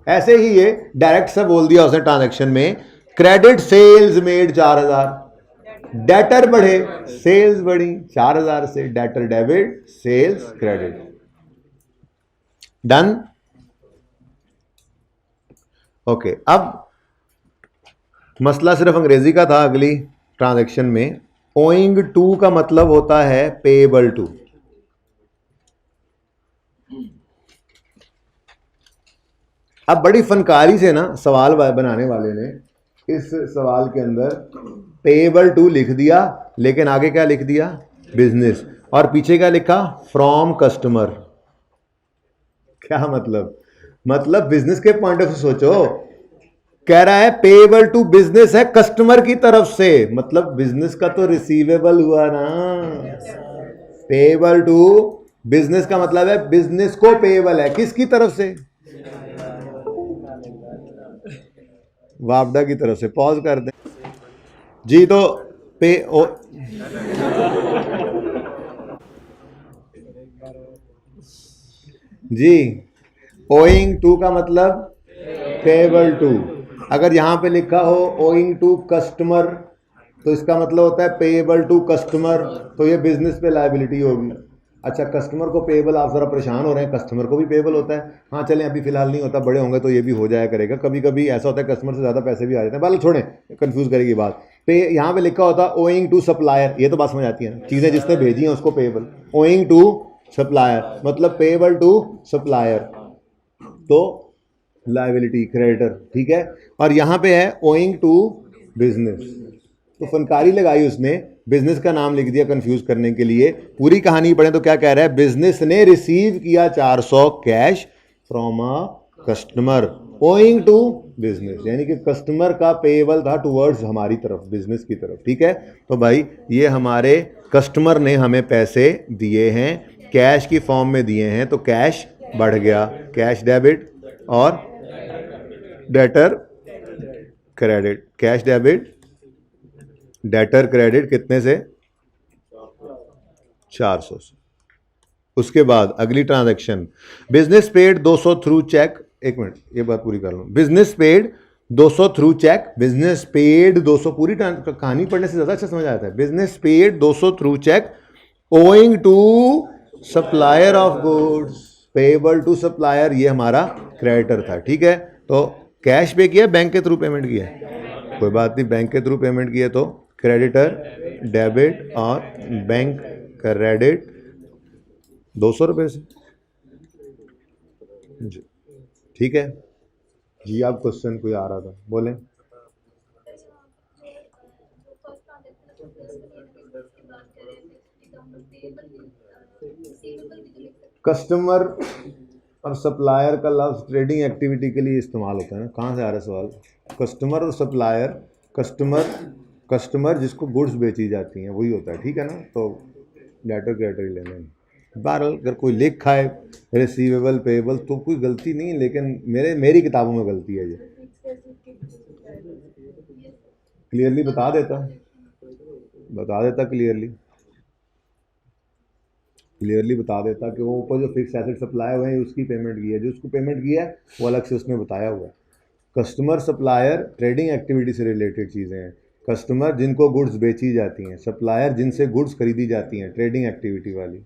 ऐसे ही ये डायरेक्ट से बोल दिया उसने ट्रांजैक्शन में, क्रेडिट सेल्स मेड 4000, डेटर बढ़े, सेल्स बढ़ी 4000 से, debtor debit sales credit. Done? Okay, अब मसला सिर्फ अंग्रेजी का था। अगली ट्रांजैक्शन में ओइंग टू का मतलब होता है पेएबल टू। अब बड़ी फनकारी से ना सवाल बनाने वाले ने इस सवाल के अंदर पेएबल टू लिख दिया, लेकिन आगे क्या लिख दिया? बिजनेस, और पीछे क्या लिखा? From customer. क्या मतलब? मतलब बिजनेस के पॉइंट ऑफ व्यू सोचो, कह रहा है पेएबल टू बिजनेस है कस्टमर की तरफ से, मतलब बिजनेस का तो रिसीवेबल हुआ ना। पेएबल टू बिजनेस का मतलब है बिजनेस को पेएबल है, किसकी तरफ से? वापडा की तरफ से। पॉज कर दें जी। तो जी, ओइंग टू का मतलब पेएबल टू। अगर यहां पे लिखा हो ओइंग टू कस्टमर तो इसका मतलब होता है पेएबल टू कस्टमर, तो ये बिजनेस पे लायबिलिटी होगी। अच्छा, कस्टमर को पेएबल, आप जरा परेशान हो रहे हैं, कस्टमर को भी पेएबल होता है। हाँ चलें, अभी फिलहाल नहीं होता, बड़े होंगे तो ये भी हो जाया करेगा। कभी कभी ऐसा होता है कस्टमर से ज़्यादा पैसे भी आ जाते हैं, बाल छोड़ें, कंफ्यूज करेगी बात। पे यहाँ पे लिखा होता है ओइंग टू सप्लायर, ये तो बात समझ आती है ना, चीज़ें जिसने भेजी हैं उसको पेएबल। ओइंग टू सप्लायर मतलब पेएबल टू सप्लायर, तो लायबिलिटी क्रेडिटर, ठीक है। और यहाँ पे है ओइंग टू बिजनेस, तो फनकारी लगाई उसने, बिजनेस का नाम लिख दिया कंफ्यूज करने के लिए। पूरी कहानी पढ़े तो क्या कह रहा है? बिजनेस ने रिसीव किया 400 cash from a customer owing to business, यानी कि कस्टमर का पेएबल था टुवर्ड्स हमारी तरफ, बिजनेस की तरफ, ठीक है। तो भाई ये हमारे कस्टमर ने हमें पैसे दिए हैं, कैश की फॉर्म में दिए हैं, तो कैश बढ़ गया, कैश डेबिट और debtor credit, cash debit debtor credit कितने से? 400 से। उसके बाद अगली transaction, business paid 200 through cheque. एक मिनट, ये बात पूरी कर लूं। Business paid 200 through cheque, business paid 200, पूरी कहानी पढ़ने से ज़्यादा अच्छा समझ आता है। Business paid 200 through cheque owing to supplier of goods, payable to supplier, ये हमारा क्रेडिटर था, ठीक है। तो कैश पे किया, बैंक के थ्रू पेमेंट किया, कोई बात नहीं, बैंक के थ्रू पेमेंट किया तो क्रेडिटर डेबिट और बैंक क्रेडिट 200 रुपये से। जी ठीक है जी। आप क्वेश्चन कोई आ रहा था, बोलें। कस्टमर और सप्लायर का लफ्ज़ ट्रेडिंग एक्टिविटी के लिए इस्तेमाल होता है ना। कहाँ से आ रहा है सवाल? कस्टमर और सप्लायर, कस्टमर जिसको गुड्स बेची जाती हैं वही होता है, ठीक है ना। तो डेटर क्रेडिटर ही लेना है। बहरहाल अगर कोई लिखा है रिसीवेबल पेएबल तो कोई गलती नहीं है, लेकिन मेरी किताबों में गलती है। ये क्लियरली बता देता क्लियरली बता देता कि वो ऊपर जो फिक्स एसेट सप्लाई हुए हैं उसकी पेमेंट की है, जो उसको पेमेंट किया है वो अलग से उसमें बताया हुआ है। कस्टमर सप्लायर ट्रेडिंग एक्टिविटी से रिलेटेड चीज़ें हैं। कस्टमर जिनको गुड्स बेची जाती हैं, सप्लायर जिनसे गुड्स खरीदी जाती हैं, ट्रेडिंग एक्टिविटी वाली।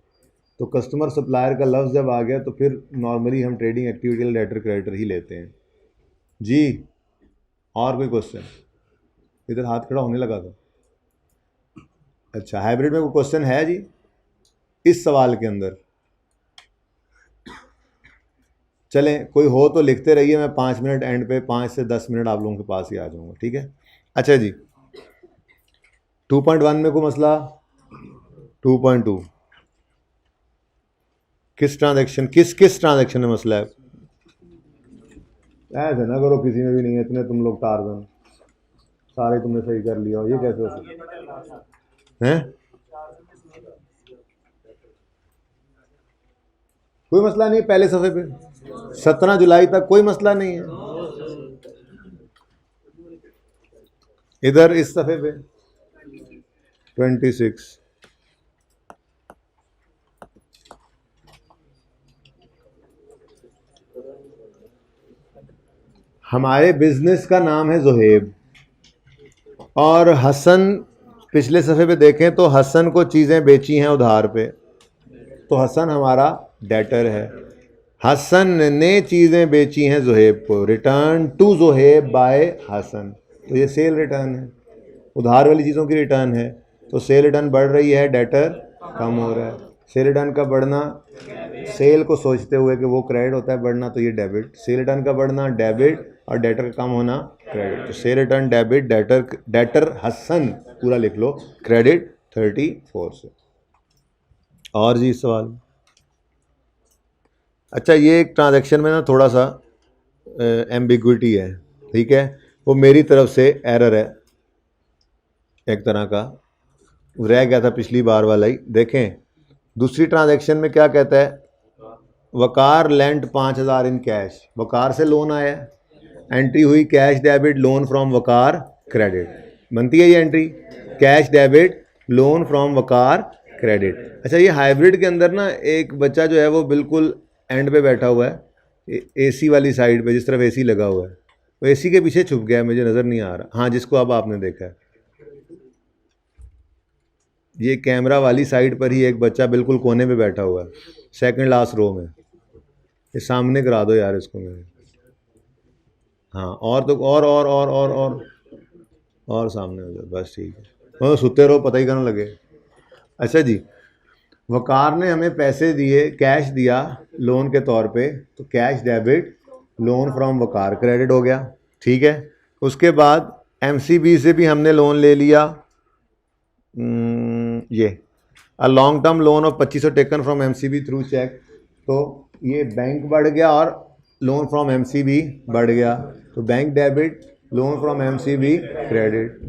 तो कस्टमर सप्लायर का लफ्ज़ जब आ गया तो फिर नॉर्मली हम ट्रेडिंग एक्टिविटी का डेटर क्रेडिटर ही लेते हैं जी। और कोई क्वेश्चन? इधर हाथ खड़ा होने लगा था। अच्छा, हाइब्रिड में कोई क्वेश्चन है जी इस सवाल के अंदर? चलें, कोई हो तो लिखते रहिए, मैं 5 मिनट एंड पे 5 से 10 मिनट आप लोगों के पास ही आ जाऊंगा, ठीक है। अच्छा जी, 2.1 में कोई मसला? 2.2 किस ट्रांजैक्शन में मसला है? ऐसे ना करो, किसी में भी नहीं है। इतने तुम लोग टारगन सारे तुमने सही कर लिया, ये कैसे हो सकता है? कोई मसला नहीं, पहले सफ़े पे 17 जुलाई तक कोई मसला नहीं है। इधर इस सफ़े पे 26 हमारे बिजनेस का नाम है ज़ुहैब और हसन। पिछले सफ़े पे देखें तो हसन को चीज़ें बेची हैं उधार पे, तो हसन हमारा डेटर है। हसन ने चीज़ें बेची हैं ज़ुहैब को, return to Zuhaib by Hasan, तो ये सेल रिटर्न है, उधार वाली चीज़ों की रिटर्न है। तो सेल रिटर्न बढ़ रही है, डेटर कम हो रहा है। सेल रिटर्न का बढ़ना सेल को सोचते हुए कि वो क्रेडिट होता है बढ़ना, तो ये डेबिट। सेल रिटर्न का बढ़ना डेबिट और डेटर का कम होना क्रेडिट। तो sale return debit, debtor Hasan पूरा लिख लो, क्रेडिट 34 से। और जी सवाल? अच्छा, ये एक ट्रांजैक्शन में ना थोड़ा सा एम्बिग्विटी है, ठीक है। वो मेरी तरफ से एरर है, एक तरह का रह गया था पिछली बार वाला ही। देखें दूसरी ट्रांजैक्शन में क्या कहता है, वकार लेंट 5000 इन कैश। वकार से लोन आया, एंट्री हुई cash debit loan from Waqar credit, बनती है ये entry, cash debit loan from Waqar credit. अच्छा, ये हाइब्रिड के अंदर ना एक बच्चा जो है वो बिल्कुल एंड पे बैठा हुआ है, एसी वाली साइड पे, जिस तरफ एसी लगा हुआ है, वो एसी के पीछे छुप गया है, मुझे नज़र नहीं आ रहा। हाँ, जिसको अब आपने देखा है, ये कैमरा वाली साइड पर ही एक बच्चा बिल्कुल कोने पे बैठा हुआ है, सेकंड लास्ट रो में। ये सामने करा दो यार इसको मेरे। हाँ, और तो और सामने हो जाए, बस ठीक है। तो सुते रहो, पता ही करने लगे। अच्छा जी, वकार ने हमें पैसे दिए, कैश दिया लोन के तौर पे, तो cash debit loan from Waqar credit हो गया, ठीक है। उसके बाद एमसीबी से भी हमने लोन ले लिया, ये a long term loan of 2500 taken from MCB through cheque, तो ये बैंक बढ़ गया और लोन फ्रॉम एमसीबी बढ़ गया, तो bank debit loan from MCB credit.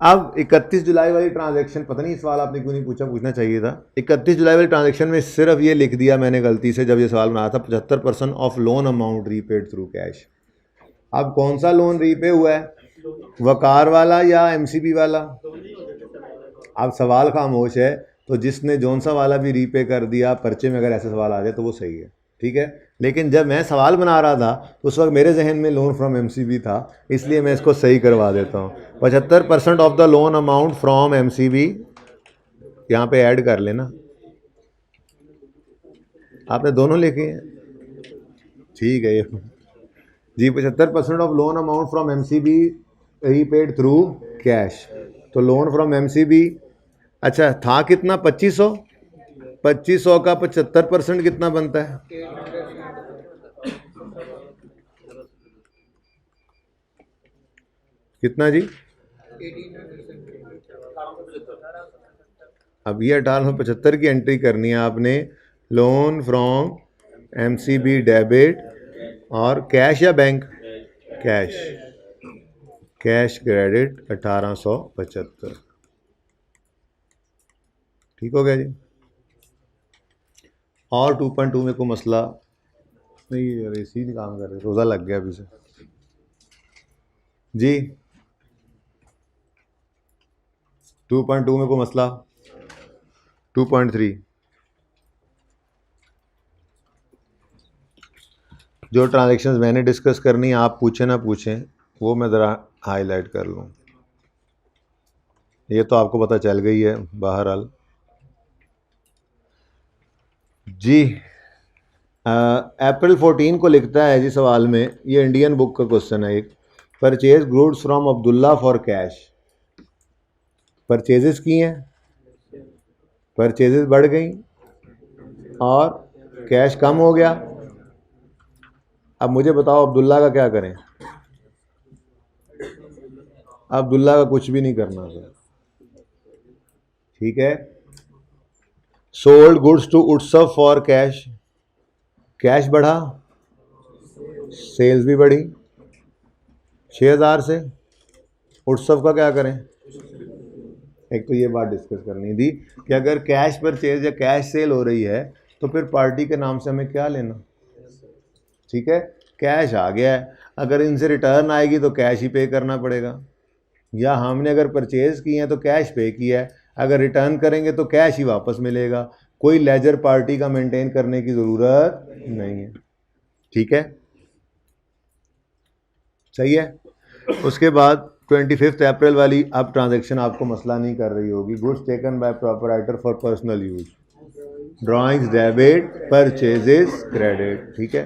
अब 31 जुलाई वाली ट्रांजैक्शन, पता नहीं सवाल आपने क्यों नहीं पूछा, पूछना चाहिए था। 31 जुलाई वाली ट्रांजैक्शन में सिर्फ ये लिख दिया मैंने गलती से, जब ये सवाल बनाया था, 75% of loan amount repaid through cash. अब कौन सा लोन रीपे हुआ है, वकार वाला या एमसीबी वाला? अब सवाल खामोश है, तो जिसने जौन सा वाला भी रीपे कर दिया, पर्चे में अगर ऐसे सवाल आ जाए तो वो सही है, ठीक है। लेकिन जब मैं सवाल बना रहा था तो उस वक्त मेरे जहन में लोन फ्रॉम एमसीबी था, इसलिए मैं इसको सही करवा देता हूँ। 75% of the loan amount from MCB, यहाँ पे ऐड कर लेना। आपने दोनों लिखे हैं, ठीक है ये जी। 75% of loan amount from MCB repaid through cash, तो लोन फ्रॉम एमसीबी, अच्छा था कितना, 2500, 2500 का 75% कितना बनता है, कितना जी, अब ये 1875 की एंट्री करनी है आपने। लोन फ्रॉम एमसीबी डेबिट और कैश या बैंक, कैश, कैश क्रेडिट 1875, ठीक हो गया जी। और 2.2 में कोई मसला नहीं, अरे इसी नहीं काम कर रहे, रोज़ा लग गया अभी से जी। 2.2 में कोई मसला, 2.3 जो ट्रांजैक्शंस मैंने डिस्कस करनी है, आप पूछे ना पूछें, वो मैं ज़रा हाईलाइट कर लूँ। ये तो आपको पता चल गई है बहरहाल जी। अप्रैल 14 को लिखता है जी सवाल में, ये इंडियन बुक का क्वेश्चन है एक, purchase goods from Abdullah for cash. Purchases की हैं, परचेजेस बढ़ गई और कैश कम हो गया। अब मुझे बताओ अब्दुल्ला का क्या करें, अब्दुल्ला का कुछ भी नहीं करना सर, ठीक है। सोल्ड गुड्स टू उत्सव फॉर कैश, कैश बढ़ा, सेल्स भी बढ़ी 6000 से। उत्सव का क्या करें, एक तो ये बात डिस्कस करनी थी कि अगर कैश परचेज या कैश सेल हो रही है तो फिर पार्टी के नाम से हमें क्या लेना, ठीक है। कैश आ गया है, अगर इनसे रिटर्न आएगी तो कैश ही पे करना पड़ेगा, या हमने अगर परचेज की है तो कैश पे किया है, अगर रिटर्न करेंगे तो कैश ही वापस मिलेगा, कोई लेजर पार्टी का मेंटेन करने की ज़रूरत नहीं है, ठीक है, सही है। उसके बाद 25 अप्रैल वाली अब ट्रांजैक्शन आपको मसला नहीं कर रही होगी। Goods taken by proprietor for personal use, drawings debit, purchases credit, ठीक है।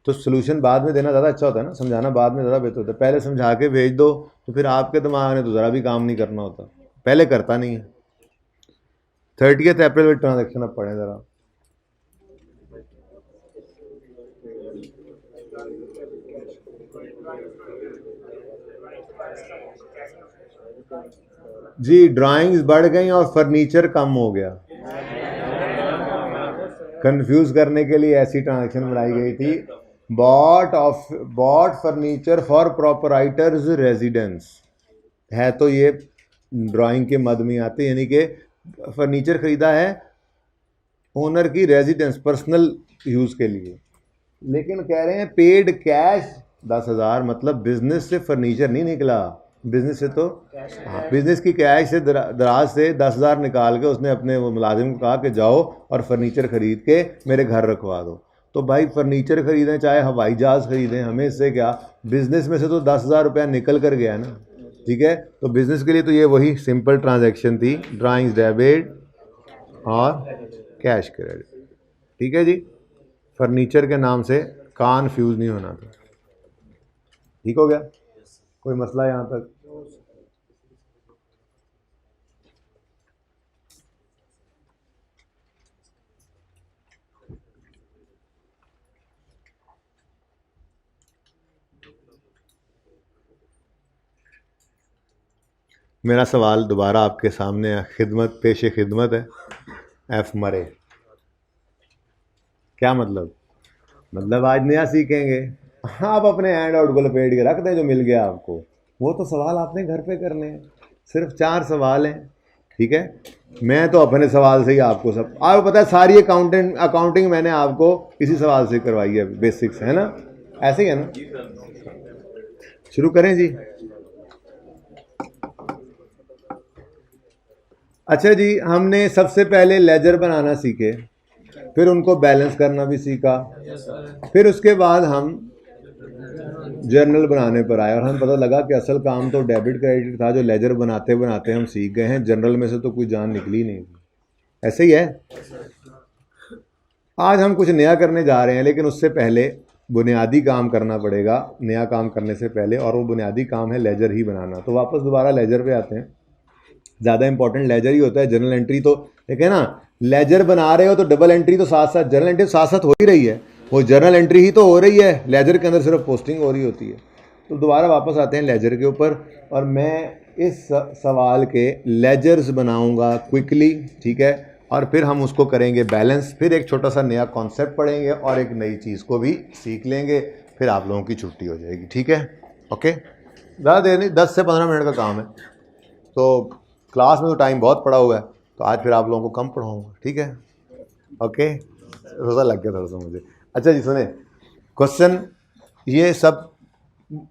तो सोल्यूशन बाद में देना ज़्यादा अच्छा होता है ना, समझाना बाद में ज़्यादा बेहतर होता है। पहले समझा के भेज दो तो फिर आपके दिमाग ने तो ज़रा भी काम नहीं करना होता, पहले करता नहीं है। 30 अप्रैल में ट्रांजैक्शन अब पढ़ें ज़रा। जी ड्राइंग्स बढ़ गई और फर्नीचर कम हो गया। कंफ्यूज करने के लिए ऐसी ट्रांजैक्शन बनाई गई थी, bought furniture for proprietor's residence, है तो ये ड्राइंग के मद में आते, यानी कि फर्नीचर खरीदा है ओनर की रेजिडेंस पर्सनल यूज़ के लिए, लेकिन कह रहे हैं पेड कैश 10,000, मतलब बिजनेस से फर्नीचर नहीं निकला, बिजनेस से तो हाँ, बिजनेस की कैश से दराज से 10,000 निकाल के उसने अपने वो मुलाजिम को कहा कि जाओ और फर्नीचर ख़रीद के मेरे घर रखवा दो। तो भाई फर्नीचर ख़रीदें चाहे हवाई जहाज़ ख़रीदें, हमें इससे क्या, बिज़नेस में से तो 10,000 रुपया निकल कर गया ना, ठीक है। तो बिज़नेस के लिए तो ये वही सिंपल ट्रांजैक्शन थी, ड्राइंग्स डेबिट और कैश क्रेडिट, ठीक है जी। फर्नीचर के नाम से कन्फ्यूज़ नहीं होना था, ठीक हो गया, कोई मसला यहाँ तक? मेरा सवाल दोबारा आपके सामने है, खिदमत पेशे खिदमत है, एफ मरे, क्या मतलब, मतलब आज नया सीखेंगे, आप अपने हैंड आउट को लपेट के रख दें जो मिल गया आपको, वो तो सवाल आपने घर पे करने हैं, सिर्फ 4 सवाल हैं, ठीक है। मैं तो अपने सवाल से ही आपको सब, आपको पता है सारी अकाउंटिंग मैंने आपको इसी सवाल से करवाई है, बेसिक्स है ना, ऐसे ही है ना। शुरू करें जी। अच्छा जी, हमने सबसे पहले लेजर बनाना सीखे, फिर उनको बैलेंस करना भी सीखा, फिर उसके बाद हम जर्नल बनाने पर आए और हमें पता लगा कि असल काम तो डेबिट क्रेडिट था, जो लेजर बनाते बनाते हम सीख गए हैं, जर्नल में से तो कोई जान निकली नहीं, ऐसे ही है। आज हम कुछ नया करने जा रहे हैं, लेकिन उससे पहले बुनियादी काम करना पड़ेगा, नया काम करने से पहले, और वो बुनियादी काम है लेजर ही बनाना। तो वापस दोबारा लेजर पे आते हैं। ज़्यादा इंपॉर्टेंट लेजर ही होता है। जनरल एंट्री तो देखे ना, लेजर बना रहे हो तो डबल एंट्री तो साथ साथ, जनरल एंट्री साथ साथ हो ही रही है, वो जनरल एंट्री ही तो हो रही है, लेजर के अंदर सिर्फ पोस्टिंग हो रही होती है। तो दोबारा वापस आते हैं लेजर के ऊपर, और मैं इस सवाल के लेजर्स बनाऊंगा क्विकली, ठीक है, और फिर हम उसको करेंगे बैलेंस, फिर एक छोटा सा नया कॉन्सेप्ट पढ़ेंगे और एक नई चीज़ को भी सीख लेंगे, फिर आप लोगों की छुट्टी हो जाएगी, ठीक है। ओके, ज़्यादा देर नहीं, 10 से 15 मिनट का काम है, तो क्लास में तो टाइम बहुत पड़ा हुआ है, तो आज फिर आप लोगों को कम पढ़ाऊँगा, ठीक है। ओके, रोज़ा लग गया थोड़ा सा मुझे। अच्छा जी सुने, क्वेश्चन ये सब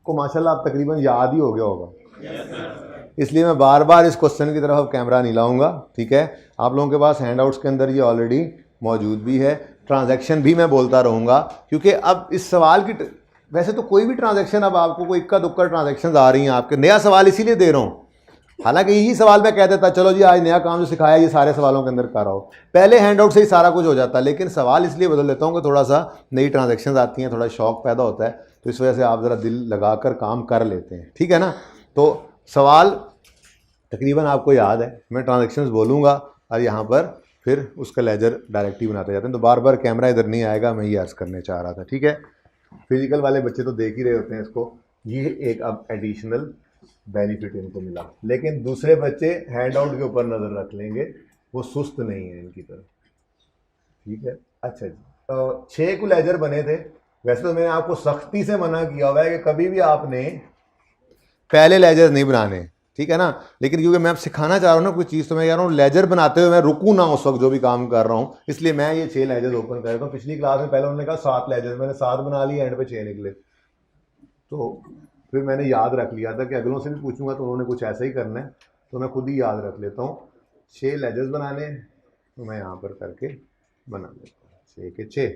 को माशाल्लाह आप तकरीबन याद ही हो गया होगा, इसलिए मैं बार बार इस क्वेश्चन की तरफ अब कैमरा नहीं लाऊंगा, ठीक है। आप लोगों के पास हैंडआउट्स के अंदर ये ऑलरेडी मौजूद भी है। ट्रांजैक्शन भी मैं बोलता रहूँगा, क्योंकि अब इस सवाल की, वैसे तो कोई भी ट्रांजैक्शन, अब आपको कोई इक्का दुक्का ट्रांजैक्शन आ रही हैं आपके, नया सवाल इसीलिए दे रहा हूँ, हालांकि यही सवाल मैं कह देता चलो जी आज नया काम जो सिखाया ये सारे सवालों के अंदर कर रहा हो, पहले हैंडआउट से ही सारा कुछ हो जाता, लेकिन सवाल इसलिए बदल देता हूँ कि थोड़ा सा नई ट्रांजैक्शंस आती हैं, थोड़ा शौक पैदा होता है, तो इस वजह से आप ज़रा दिल लगाकर काम कर लेते हैं, ठीक है ना। तो सवाल तकरीबन आपको याद है, मैं ट्रांजैक्शंस बोलूँगा और यहाँ पर फिर उसका लेजर डायरेक्ट ही बनाते जाते हैं, तो बार बार कैमरा इधर नहीं आएगा, मैं ये अर्ज़ करने चाह रहा था, ठीक है। फिजिकल वाले बच्चे तो देख ही रहे होते हैं इसको, ये एक अब एडिशनल बेनिफिट इनको मिला, लेकिन दूसरे बच्चे हैंडआउट के ऊपर नज़र रख लेंगे, वो सुस्त नहीं है इनकी तरफ, ठीक है। अच्छा जी, तो 6 को लेजर बने थे, वैसे तो मैंने आपको सख्ती से मना किया हुआ है कि कभी भी आपने पहले लेजर नहीं बनाने, ठीक है ना, लेकिन क्योंकि मैं अब सिखाना चाह रहा हूँ ना कोई चीज़, तो मैं कह रहा हूँ लेजर बनाते हुए मैं रुकूँ ना उस वक्त जो भी काम कर रहा हूँ, इसलिए मैं ये 6 लेजर्स ओपन कर रहा हूँ। पिछली क्लास में पहले उन्होंने कहा 7 लेजर्स, मैंने 7 बना लिए, एंड पे 6 निकले, तो फिर मैंने याद रख लिया था कि अगलों से भी पूछूंगा तो उन्होंने कुछ ऐसा ही करना है, तो मैं खुद ही याद रख लेता हूँ। 6 लेजर्स बनाने, तो मैं यहाँ पर करके बना लेता हूँ 6 के 6।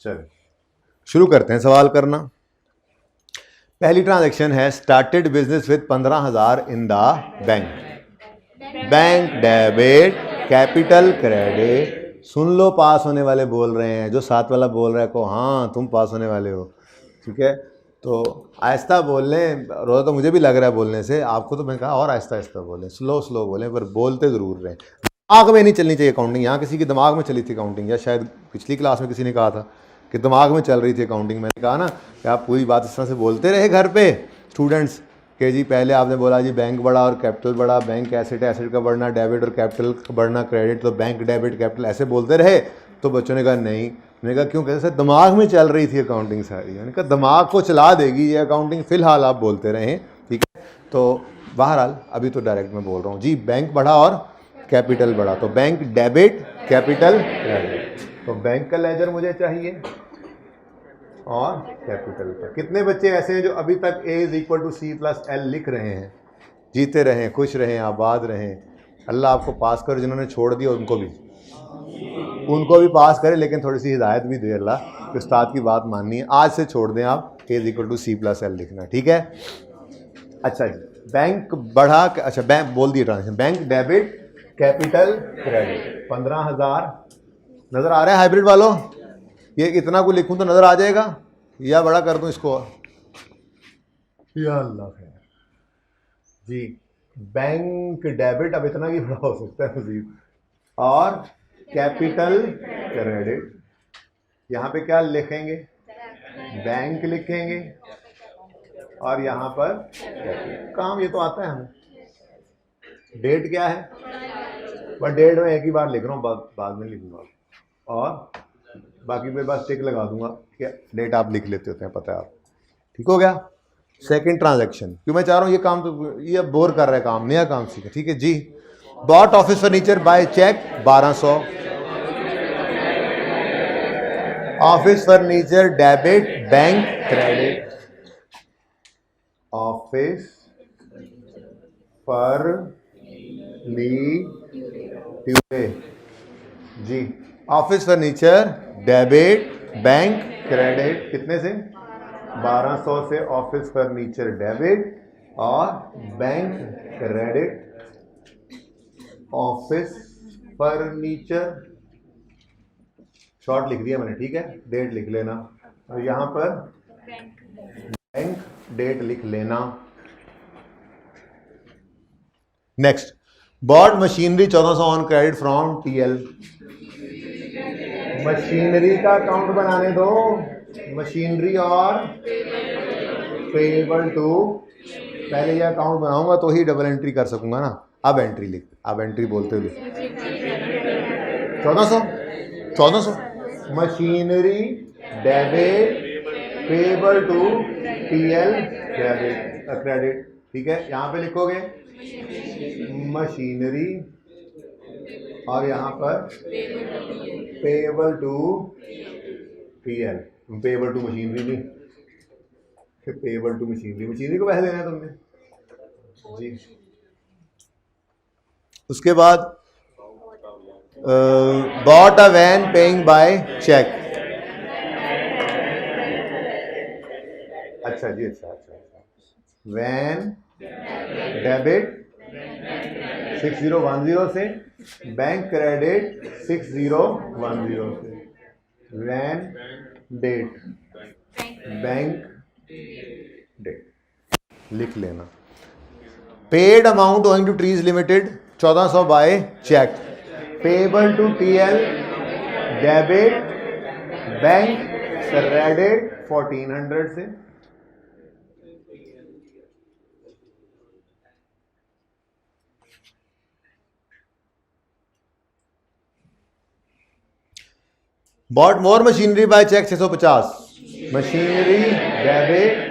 चलो शुरू करते हैं सवाल करना। पहली ट्रांजैक्शन है, started business with 15,000 in the bank, bank debit capital credit. सुन लो, पास होने वाले बोल रहे हैं, जो साथ वाला बोल रहा है को हाँ तुम पास होने वाले हो, ठीक है। तो आहिस्ता बोल लें, रोज़ा तो मुझे भी लग रहा है बोलने से, आपको तो मैंने कहा और आहिस्ता आहिस्ता बोलें, स्लो स्लो बोलें, पर बोलते ज़रूर रहें। दिमाग में नहीं चलनी चाहिए अकाउंटिंग, यहाँ किसी के दिमाग में चली थी अकाउंटिंग, या शायद पिछली क्लास में किसी ने कहा था कि दिमाग में चल रही थी अकाउंटिंग। मैंने कहा ना कि आप पूरी बात इस तरह से बोलते रहे घर पे स्टूडेंट्स कि जी पहले आपने बोला जी बैंक बढ़ा और कैपिटल बढ़ा, बैंक एसेट, एसेट का बढ़ना, डेबिट और कैपिटल का बढ़ना, क्रेडिट, तो बैंक डेबिट कैपिटल, ऐसे बोलते रहे। तो बच्चों ने कहा नहीं, मैंने कहा क्यों, कैसे दिमाग में चल रही थी अकाउंटिंग सारी, मैंने कहा दिमाग को चला देगी ये अकाउंटिंग, फिलहाल आप बोलते रहें, ठीक है। तो बहरहाल अभी तो डायरेक्ट मैं बोल रहा हूँ जी, बैंक बढ़ा और कैपिटल बढ़ा, तो बैंक डेबिट कैपिटल क्रेडिट, तो बैंक का लेजर मुझे चाहिए और कैपिटल का। कितने बच्चे ऐसे हैं जो अभी तक A = C+L लिख रहे हैं? जीते रहें, खुश रहें, आबाद रहें, अल्लाह आपको पास कर, जिन्होंने छोड़ दिया उनको भी पास करे, लेकिन थोड़ी सी हिदायत भी दे अल्लाह कि उस्ताद की बात माननी है, आज से छोड़ दें आप A = C+L लिखना, ठीक है। अच्छा जी, बैंक बढ़ा, अच्छा बैंक बोल दिए transaction, bank debit capital credit, 15,000 नज़र आ रहा है हाइब्रिड वालों, ये इतना को लिखूं तो नज़र आ जाएगा, या बड़ा कर दूं इसको, या अल्लाह खैर जी। बैंक डेबिट अब इतना ही बड़ा हो सकता है मजीद, और कैपिटल क्रेडिट, यहाँ पे क्या लिखेंगे, बैंक लिखेंगे, और यहाँ पर काम ये तो आता है हमें। डेट क्या है, बस डेट में एक ही बार लिख रहा हूँ, बाद में लिखूंगा, और बाकी पे बस टिक लगा दूंगा कि डेट आप लिख लेते होते हैं, पता है आप, ठीक हो गया। सेकंड ट्रांजैक्शन, क्यों मैं चाह रहा हूँ ये काम, तो ये अब बोर कर रहा है काम, नया काम सीखा, ठीक है जी। Bought office furniture by cheque 1200, office furniture debit bank credit, office furniture जी, office furniture debit bank credit कितने से 1200 से ऑफिस फर्नीचर डेबिट और bank credit office furniture short लिख दिया मैंने, ठीक है, डेट लिख लेना और यहां पर बैंक डेट लिख लेना। Next, bought machinery 1400 on credit from TL. Machinery का अकाउंट बनाने दो, मशीनरी और पेएबल टू, पहले ये अकाउंट बनाऊंगा तो ही डबल एंट्री कर सकूंगा ना। अब एंट्री लिख, अब एंट्री बोलते हुए 1400 machinery debit payable to TL debit credit, ठीक है। यहां पे लिखोगे मशीनरी और यहां पर payable to TL, payable to machinery नहीं, पेएबल टू मशीनरी, मशीनरी को पैसे देना है तुमने जी। उसके बाद bought a van paying by cheque. अच्छा जी, अच्छा, वैन डेबिट 6010 से, बैंक क्रेडिट 6010 से, वैन डेट बैंक डेट लिख लेना। Paid amount owing to Trees Limited 1400 by cheque, payable to TL debit bank credit 1400 से, bought more machinery by cheque 650, machinery debit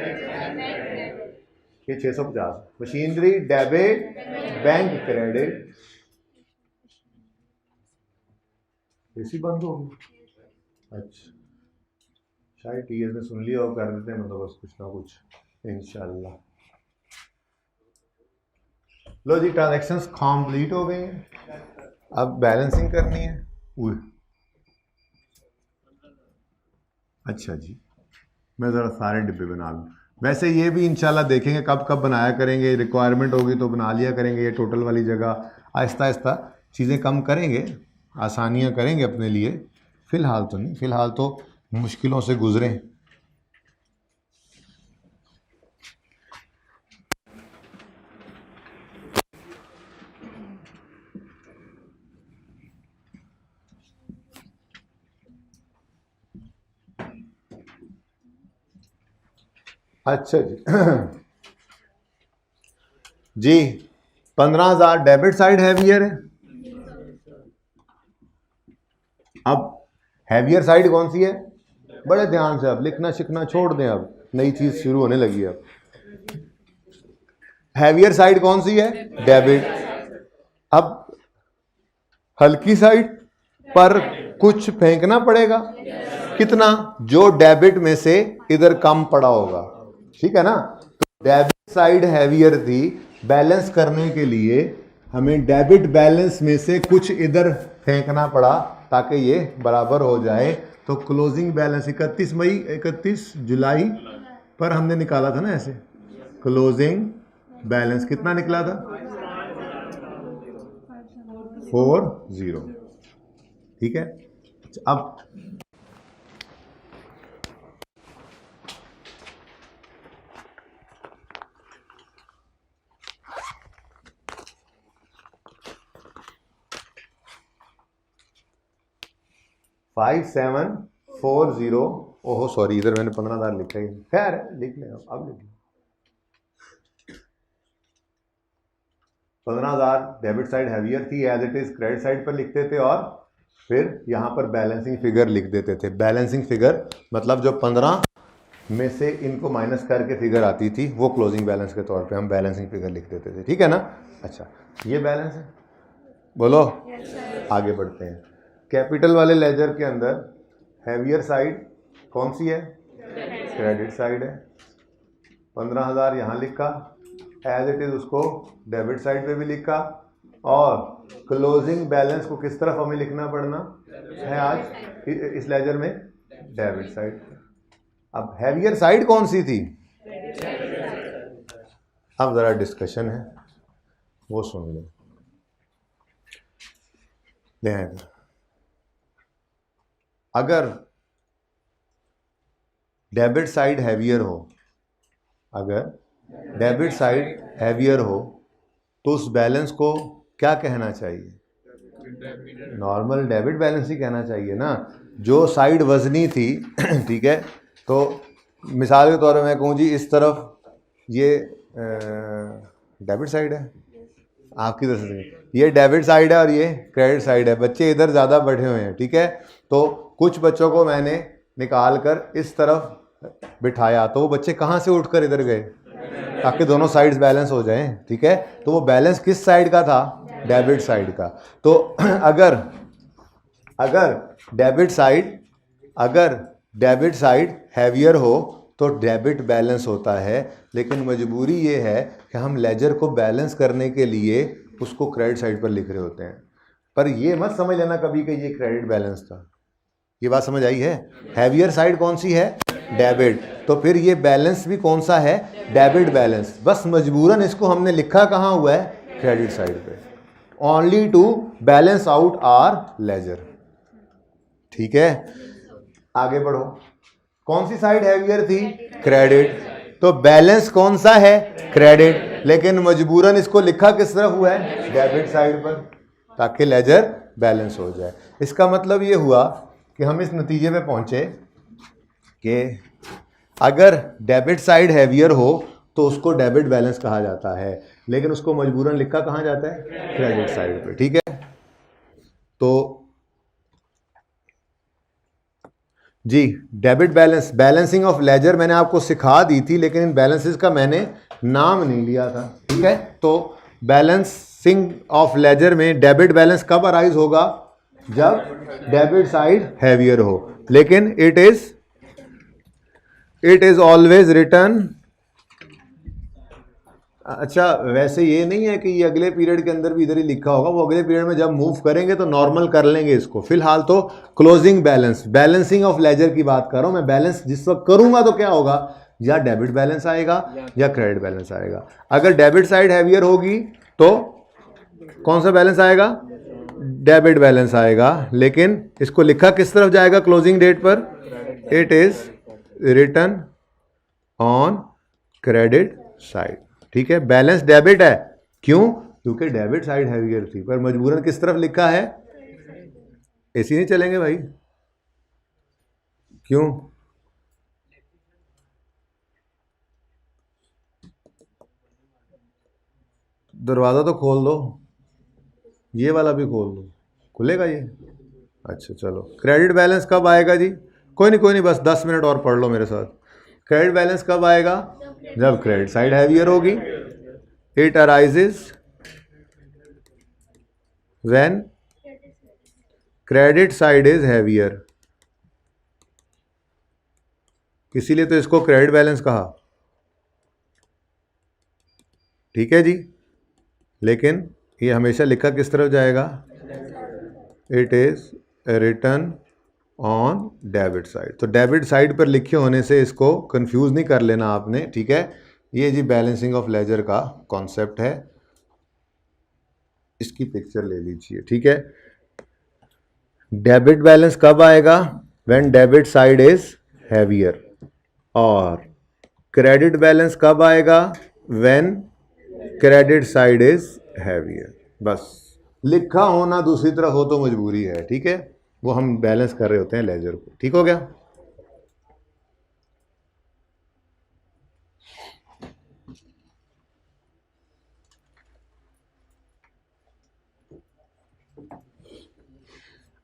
ये 650, machinery debit bank credit. AC बंद हो गई, अच्छा शायद टीएस ने सुन लिया और कर देते हैं मतलब बस कुछ ना कुछ इंशाल्लाह। लो जी, ट्रांजैक्शंस कंप्लीट हो गई हैं, अब बैलेंसिंग करनी है। अच्छा जी, मैं ज़रा सारे डिब्बे बना लूँ। वैसे ये भी इंशाल्लाह देखेंगे कब कब बनाया करेंगे, रिक्वायरमेंट होगी तो बना लिया करेंगे। ये टोटल वाली जगह आहिस्ता आहिस्ता चीज़ें कम करेंगे, आसानियाँ करेंगे अपने लिए। फ़िलहाल तो नहीं, फ़िलहाल तो मुश्किलों से गुजरें। अच्छा जी जी, 15,000 डेबिट साइड हैवियर है। अब हैवियर साइड कौन सी है, बड़े ध्यान से अब लिखना शिखना छोड़ दें, अब नई चीज शुरू होने लगी है। अब हैवियर साइड कौन सी है, डेबिट। अब हल्की साइड पर कुछ फेंकना पड़ेगा, कितना, जो डेबिट में से इधर कम पड़ा होगा, ठीक है ना। तो डेबिट साइड हैवियर थी, बैलेंस करने के लिए हमें डेबिट बैलेंस में से कुछ इधर फेंकना पड़ा ताकि ये बराबर हो जाए। तो क्लोजिंग बैलेंस 31 जुलाई पर हमने निकाला था ना ऐसे, क्लोजिंग बैलेंस कितना निकला था, 40, ठीक है। अब फाइव 5740, ओहो सॉरी, इधर मैंने 15,000 लिखा ही, खैर लिख ले, अब लिख ले। 15,000 डेबिट साइड हैवियर थी, as it is credit side पर लिखते थे और फिर यहाँ पर बैलेंसिंग फिगर लिख देते थे। बैलेंसिंग फिगर मतलब जो 15 में से इनको माइनस करके फिगर आती थी वो क्लोजिंग बैलेंस के तौर पे हम बैलेंसिंग फिगर लिख देते थे, ठीक है ना। अच्छा, ये बैलेंस है, बोलो आगे बढ़ते हैं। कैपिटल वाले लेजर के अंदर हैवियर साइड कौन सी है, क्रेडिट साइड है। 15,000 यहाँ लिखा, एज इट इज उसको डेबिट साइड पे भी लिखा, और क्लोजिंग बैलेंस को किस तरफ हमें लिखना पड़ना है आज इस लेजर में, डेबिट साइड। अब हैवियर साइड कौन सी थी? अब जरा डिस्कशन है वो सुन लो। अगर डेबिट साइड हैवियर हो, अगर डेबिट साइड हैवियर हो तो उस बैलेंस को क्या कहना चाहिए? नॉर्मल डेबिट बैलेंस ही कहना चाहिए ना। जो साइड वजनी थी ठीक है, तो मिसाल के तौर पर मैं कहूँ जी इस तरफ ये डेबिट साइड है, आपकी तरफ से ये डेबिट साइड है और ये क्रेडिट साइड है। बच्चे इधर ज़्यादा बैठे हुए हैं, ठीक है, तो कुछ बच्चों को मैंने निकाल कर इस तरफ बिठाया तो वो बच्चे कहाँ से उठकर इधर गए? ताकि दोनों साइड्स बैलेंस हो जाएं, ठीक है। तो वो बैलेंस किस साइड का था? डेबिट साइड का। तो अगर डेबिट साइड हैवियर हो तो डेबिट बैलेंस होता है, लेकिन मजबूरी ये है कि हम लेजर को बैलेंस करने के लिए उसको क्रेडिट साइड पर लिख रहे होते हैं। पर ये मत समझ लेना कभी कि ये क्रेडिट बैलेंस था। ये बात समझ आई है? हैवियर साइड कौन सी है? डेबिट। तो फिर ये बैलेंस भी कौन सा है? Debit balance. बस मजबूरन इसको हमने लिखा कहाँ हुआ है? क्रेडिट साइड पे, only to balance out our ledger, ठीक है। आगे बढ़ो। कौन सी साइड हैवियर थी? क्रेडिट। तो बैलेंस कौन सा है? क्रेडिट, लेकिन मजबूरन इसको लिखा किस तरफ हुआ है? डेबिट साइड पर, ताकि लेजर बैलेंस हो जाए। इसका मतलब ये हुआ कि हम इस नतीजे पे पहुंचे कि अगर डेबिट साइड हैवियर हो तो उसको डेबिट बैलेंस कहा जाता है, लेकिन उसको मजबूरन लिखा कहाँ जाता है? क्रेडिट साइड पे, ठीक है। तो जी debit balance, balancing of ledger मैंने आपको सिखा दी थी, लेकिन इन बैलेंसेस का मैंने नाम नहीं लिया था, ठीक है। तो बैलेंसिंग ऑफ लेजर में डेबिट बैलेंस कब अराइज होगा? जब डेबिट साइड हैवियर हो, लेकिन इट इज ऑलवेज रिटर्न। अच्छा, वैसे ये नहीं है कि ये अगले पीरियड के अंदर भी इधर ही लिखा होगा, वो अगले पीरियड में जब मूव करेंगे तो नॉर्मल कर लेंगे इसको। फिलहाल तो closing balance, balancing of ledger की बात कर रहा हूं मैं। बैलेंस जिस वक्त करूंगा तो क्या होगा? या डेबिट बैलेंस आएगा या क्रेडिट बैलेंस आएगा। अगर डेबिट साइड हैवियर होगी तो कौन सा बैलेंस आएगा? डेबिट बैलेंस आएगा, लेकिन इसको लिखा किस तरफ जाएगा क्लोजिंग डेट पर? It is return on credit side, ठीक है। बैलेंस डेबिट है, क्यों? क्योंकि डेबिट साइड हैवियर थी, पर मजबूरन किस तरफ लिखा है? ऐसे नहीं चलेंगे भाई, क्यों? दरवाजा तो खोल दो, ये वाला भी खोल दो, खुलेगा ये? अच्छा चलो, क्रेडिट बैलेंस कब आएगा जी? कोई नहीं, बस 10 मिनट और पढ़ लो मेरे साथ। क्रेडिट बैलेंस कब आएगा? जब क्रेडिट साइड हैवियर होगी। It arises when credit side is heavier, इसीलिए तो इसको क्रेडिट बैलेंस कहा, ठीक है जी। लेकिन ये हमेशा लिखा किस तरफ जाएगा? It is return on debit side. तो डेबिट साइड पर लिखे होने से इसको कंफ्यूज नहीं कर लेना आपने, ठीक है। ये जी बैलेंसिंग ऑफ लेजर का कॉन्सेप्ट है, इसकी पिक्चर ले लीजिए, ठीक है। डेबिट बैलेंस कब आएगा? When debit side is heavier. और क्रेडिट बैलेंस कब आएगा? When credit side is heavier. बस लिखा होना दूसरी तरफ हो तो मजबूरी है, ठीक है। वो हम बैलेंस कर रहे होते हैं लेजर को, ठीक हो गया।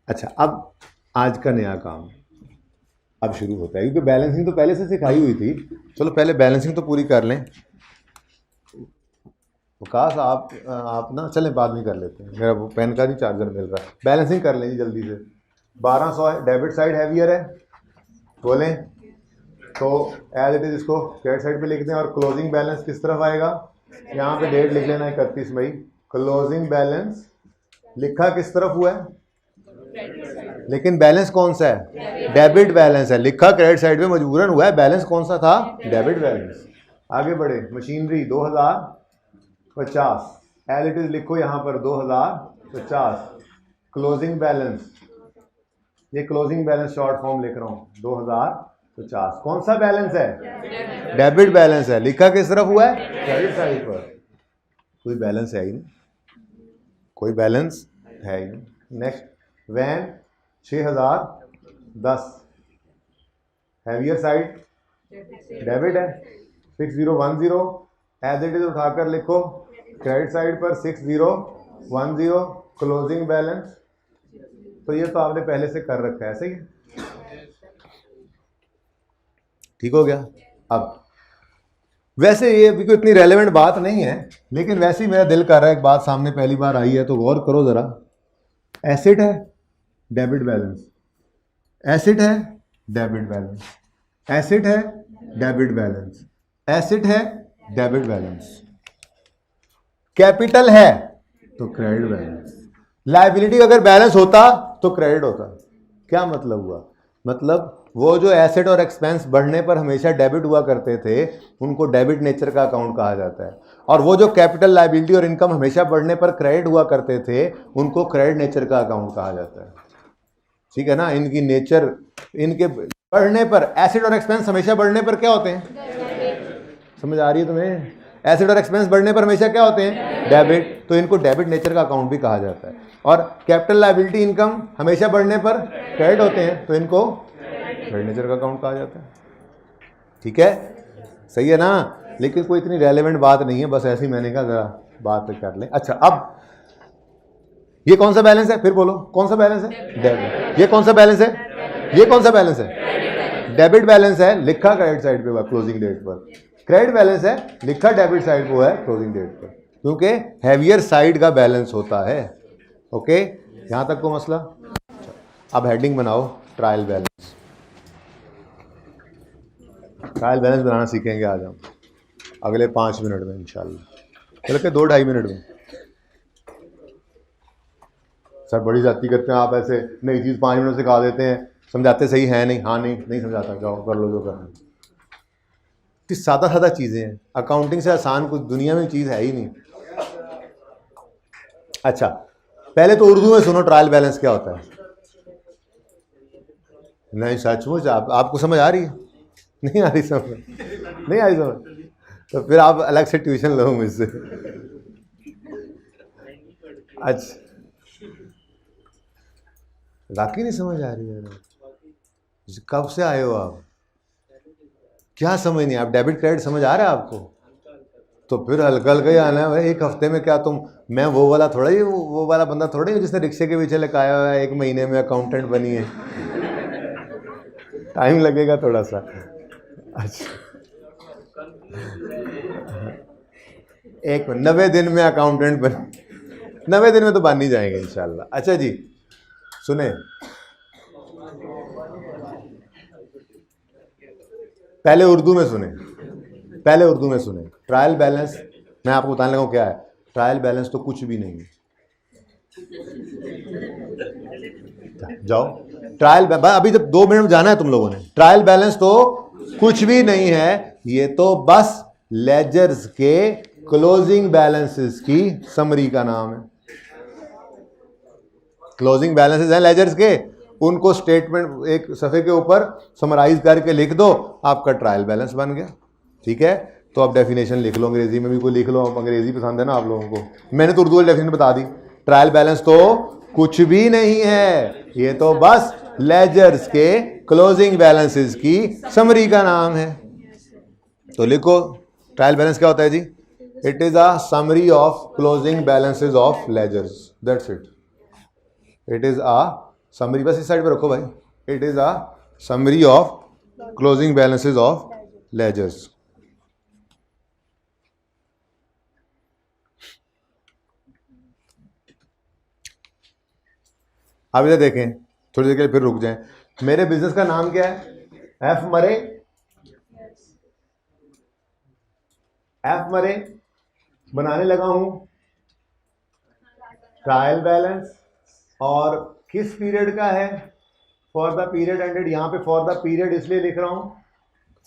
अच्छा, अब आज का नया काम अब शुरू होता है, क्योंकि बैलेंसिंग तो पहले से सिखाई हुई थी। चलो पहले बैलेंसिंग तो पूरी कर लें। विकास आप ना चलें, बाद में कर लेते हैं, मेरा वो पेन का भी चार्जर मिल रहा है। बैलेंसिंग कर लें जल्दी से। 1200 है, डेबिट साइड हैवियर है, बोलें तो एज इट इज इसको क्रेडिट साइड पे लिख दें। और क्लोजिंग बैलेंस किस तरफ आएगा? यहाँ पे डेट लिख लेना 31 मई। क्लोजिंग बैलेंस लिखा किस तरफ हुआ है? लेकिन बैलेंस कौन सा है? डेबिट बैलेंस है। लिखा क्रेडिट साइड पे मजबूरन हुआ है, बैलेंस कौन सा था? Debit balance. आगे बढ़े, मशीनरी 2050 एज इट इज लिखो यहाँ पर 2050। क्लोजिंग बैलेंस, ये क्लोजिंग बैलेंस शॉर्ट फॉर्म लिख रहा हूँ 2050। कौन सा बैलेंस है? डेबिट बैलेंस है। लिखा किस तरफ हुआ है? क्रेडिट साइड पर। कोई बैलेंस है ही नहीं, कोई बैलेंस है ही नहीं। Next, one 6010 heavier side debit है। 6010 एज इट इज उठाकर लिखो क्रेडिट साइड पर 6010 क्लोजिंग बैलेंस। तो ये तो आपने पहले से कर रखा है, सही है, ठीक हो गया। अब वैसे ये भी कोई इतनी रेलेवेंट बात नहीं है, लेकिन वैसे ही मेरा दिल कर रहा है, एक बात सामने पहली बार आई है तो गौर करो जरा। एसेट है डेबिट बैलेंस, एसेट है डेबिट बैलेंस, एसेट है डेबिट बैलेंस, एसेट है डेबिट बैलेंस। कैपिटल है तो क्रेडिट बैलेंस। लायबिलिटी अगर बैलेंस होता तो क्रेडिट होता। क्या मतलब हुआ? मतलब वो जो एसेट और एक्सपेंस बढ़ने पर हमेशा डेबिट हुआ करते थे, उनको डेबिट नेचर का अकाउंट कहा जाता है। और वो जो कैपिटल, लायबिलिटी और इनकम हमेशा बढ़ने पर क्रेडिट हुआ करते थे, उनको क्रेडिट नेचर का अकाउंट कहा जाता है। ठीक है ना? इनकी नेचर, इनके बढ़ने पर, एसेट और एक्सपेंस हमेशा बढ़ने पर क्या होते हैं? समझ आ रही है तुम्हें? एसेट और एक्सपेंस बढ़ने पर हमेशा क्या होते हैं? डेबिट। तो इनको डेबिट नेचर का अकाउंट भी कहा जाता है। और कैपिटल, लायबिलिटी, इनकम हमेशा बढ़ने पर क्रेडिट होते हैं, तो इनको क्रेडिट नेचर का अकाउंट कहा जाता है। ठीक है, सही है ना? लेकिन कोई इतनी रेलेवेंट बात नहीं है, बस ऐसे ही मैंने कहा जरा बात कर लें। अच्छा, अब ये कौन सा बैलेंस है? फिर बोलो, कौन सा बैलेंस है? डेबिट। ये कौन सा बैलेंस है? ये कौन सा बैलेंस है? डेबिट बैलेंस है, लिखा क्रेडिट साइड पे हुआ क्लोजिंग डेट पर। क्रेडिट बैलेंस है, लिखा डेबिट साइड पे हुआ है क्लोजिंग डेट पर, क्योंकि हैवियर साइड का बैलेंस होता है। ओके, यहां तक को मसला। अब हेडिंग बनाओ, ट्रायल बैलेंस। ट्रायल बैलेंस बनाना सीखेंगे आज हम अगले 5 मिनट में इंशाल्लाह, बल्कि 2-2.5 मिनट में। सर बड़ी जाती करते हैं आप, ऐसे नई चीज़ 5 मिनट सिखा देते हैं, समझाते सही है नहीं, हाँ नहीं समझाता, जाओ कर लो जो करना। कि सादा सादा चीज़ें हैं, अकाउंटिंग से आसान कुछ दुनिया में चीज़ है ही नहीं। अच्छा, पहले तो उर्दू में सुनो ट्रायल बैलेंस क्या होता है। नहीं सचमुच आपको समझ आ रही है? नहीं आ रही समझ? नहीं आ रही समझ? तो फिर आप अलग से ट्यूशन लो मुझसे। अच्छा, वाकई नहीं समझ आ रही है? कब से आए हो आप? क्या समझ नहीं? आप डेबिट क्रेडिट समझ आ रहा है आपको? तो फिर हल्का हल्का ही आना है भाई। एक हफ्ते में क्या तुम, मैं वो वाला थोड़ा ही, वो वाला बंदा थोड़ा ही जिसने रिक्शे के पीछे लगाया हुआ है, 1 महीने में अकाउंटेंट बनी है। टाइम लगेगा थोड़ा सा। अच्छा, 90 दिन में अकाउंटेंट बन, 90 दिन में तो बन ही जाएंगे इंशाल्लाह। अच्छा जी, सुने, पहले उर्दू में सुने, पहले उर्दू में सुने। ट्रायल बैलेंस मैं आपको बताने लगा क्या है। ट्रायल बैलेंस तो कुछ भी नहीं है। जाओ, ट्रायल अभी जब 2 मिनट में जाना है तुम लोगों ने। ट्रायल बैलेंस तो कुछ भी नहीं है, ये तो बस लेजर्स के क्लोजिंग बैलेंसेस की समरी का नाम है। क्लोजिंग बैलेंसेस हैं लेजर्स के, उनको स्टेटमेंट एक सफ़े के ऊपर समराइज करके लिख दो, आपका ट्रायल बैलेंस बन गया। ठीक है, तो आप डेफिनेशन लिख लो, अंग्रेजी में भी कोई लिख लो, अंग्रेजी पसंद है ना आप लोगों को। मैंने तो उर्दू वाली डेफिनेशन बता दी। ट्रायल बैलेंस तो कुछ भी नहीं है, ये तो बस लेजर्स के क्लोजिंग बैलेंसेस की समरी का नाम है। तो लिखो, ट्रायल बैलेंस क्या होता है जी? It is a summary of closing balances of ledgers, that's it. It is a summary, बस इस साइड पे रखो भाई। It is a summary of closing balances of ledgers. अब इधर देखें, थोड़ी देर के लिए फिर रुक जाएं। मेरे बिजनेस का नाम क्या है? एफ मरे। एफ मरे बनाने लगा हूं ट्रायल बैलेंस, और किस पीरियड का है? फॉर द पीरियड एंडेड, यहाँ पे फॉर द पीरियड इसलिए लिख रहा हूँ,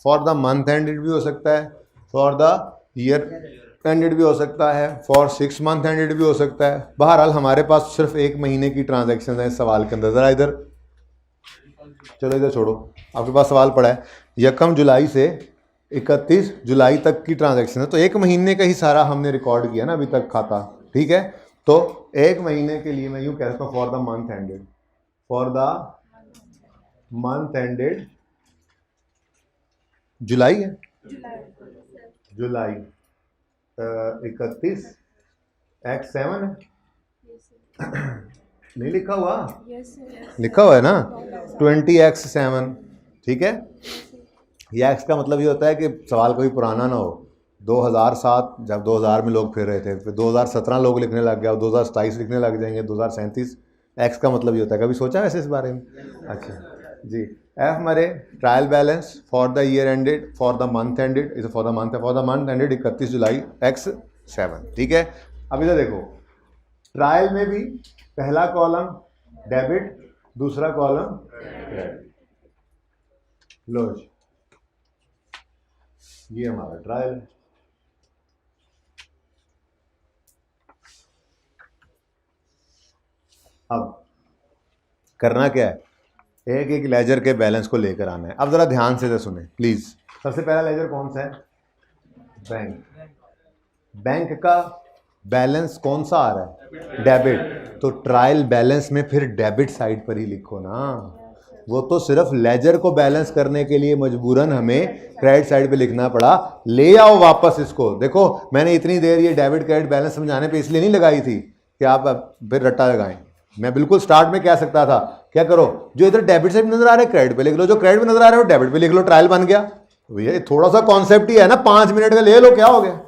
फॉर द मंथ एंडेड भी हो सकता है, फॉर द ईयर एंडेड भी हो सकता है, फॉर 6 मंथ एंडेड भी हो सकता है। बहरहाल हमारे पास सिर्फ 1 महीने की ट्रांजैक्शन है इस सवाल के अंदर। ज़रा इधर चलो, इधर छोड़ो, आपके पास सवाल पड़ा है 1 जुलाई से 31 जुलाई तक की ट्रांजैक्शन है, तो 1 महीने का ही सारा हमने रिकॉर्ड किया ना अभी तक खाता, ठीक है। तो 1 महीने के लिए मैं यूँ कहता हूँ for the month ended, for the month ended July है, जुलाई 31 X7 है नहीं लिखा हुआ? लिखा हुआ है ना, 20X7, ठीक है। ये एक्स का मतलब ये होता है कि सवाल कभी पुराना ना हो। 2007 जब 2000 में लोग फिर रहे थे, फिर 2017 लोग लिखने लग गया, 2027 लिखने लग जाएंगे, 2037। एक्स का मतलब ये होता है, कभी सोचा वैसे इस बारे में? अच्छा जी। एफ हमारे trial balance for the year ended, for the month ended, इसे फॉर द मंथ है, for the month ended 31 July X7, ठीक है। अब इधर देखो, ट्रायल में भी पहला कॉलम डेबिट, दूसरा कॉलम क्रेडिट। लो ये हमारा ट्रायल है। अब करना क्या है, एक एक लेजर के बैलेंस को लेकर आना है। अब जरा ध्यान से सुने प्लीज। सबसे पहला लेजर कौन सा है? बैंक। बैंक का बैलेंस कौन सा आ रहा है? डेबिट। तो ट्रायल बैलेंस में फिर डेबिट साइड पर ही लिखो ना, वो तो सिर्फ लेजर को बैलेंस करने के लिए मजबूरन हमें क्रेडिट साइड पे लिखना पड़ा। ले आओ वापस इसको। देखो मैंने इतनी देर ये डेबिट क्रेडिट बैलेंस समझाने पे इसलिए नहीं लगाई थी कि आप फिर रट्टा लगाएं। मैं बिल्कुल स्टार्ट में कह सकता था क्या करो, जो इधर डेबिट साइड नजर आ रहा है क्रेडिट पे लिख लो, जो क्रेडिट पे नजर आ रहा है वो डेबिट पे लिख लो, ट्रायल बन गया। भैया थोड़ा सा कॉन्सेप्ट ही है ना, 5 मिनट का ले लो, क्या हो गया?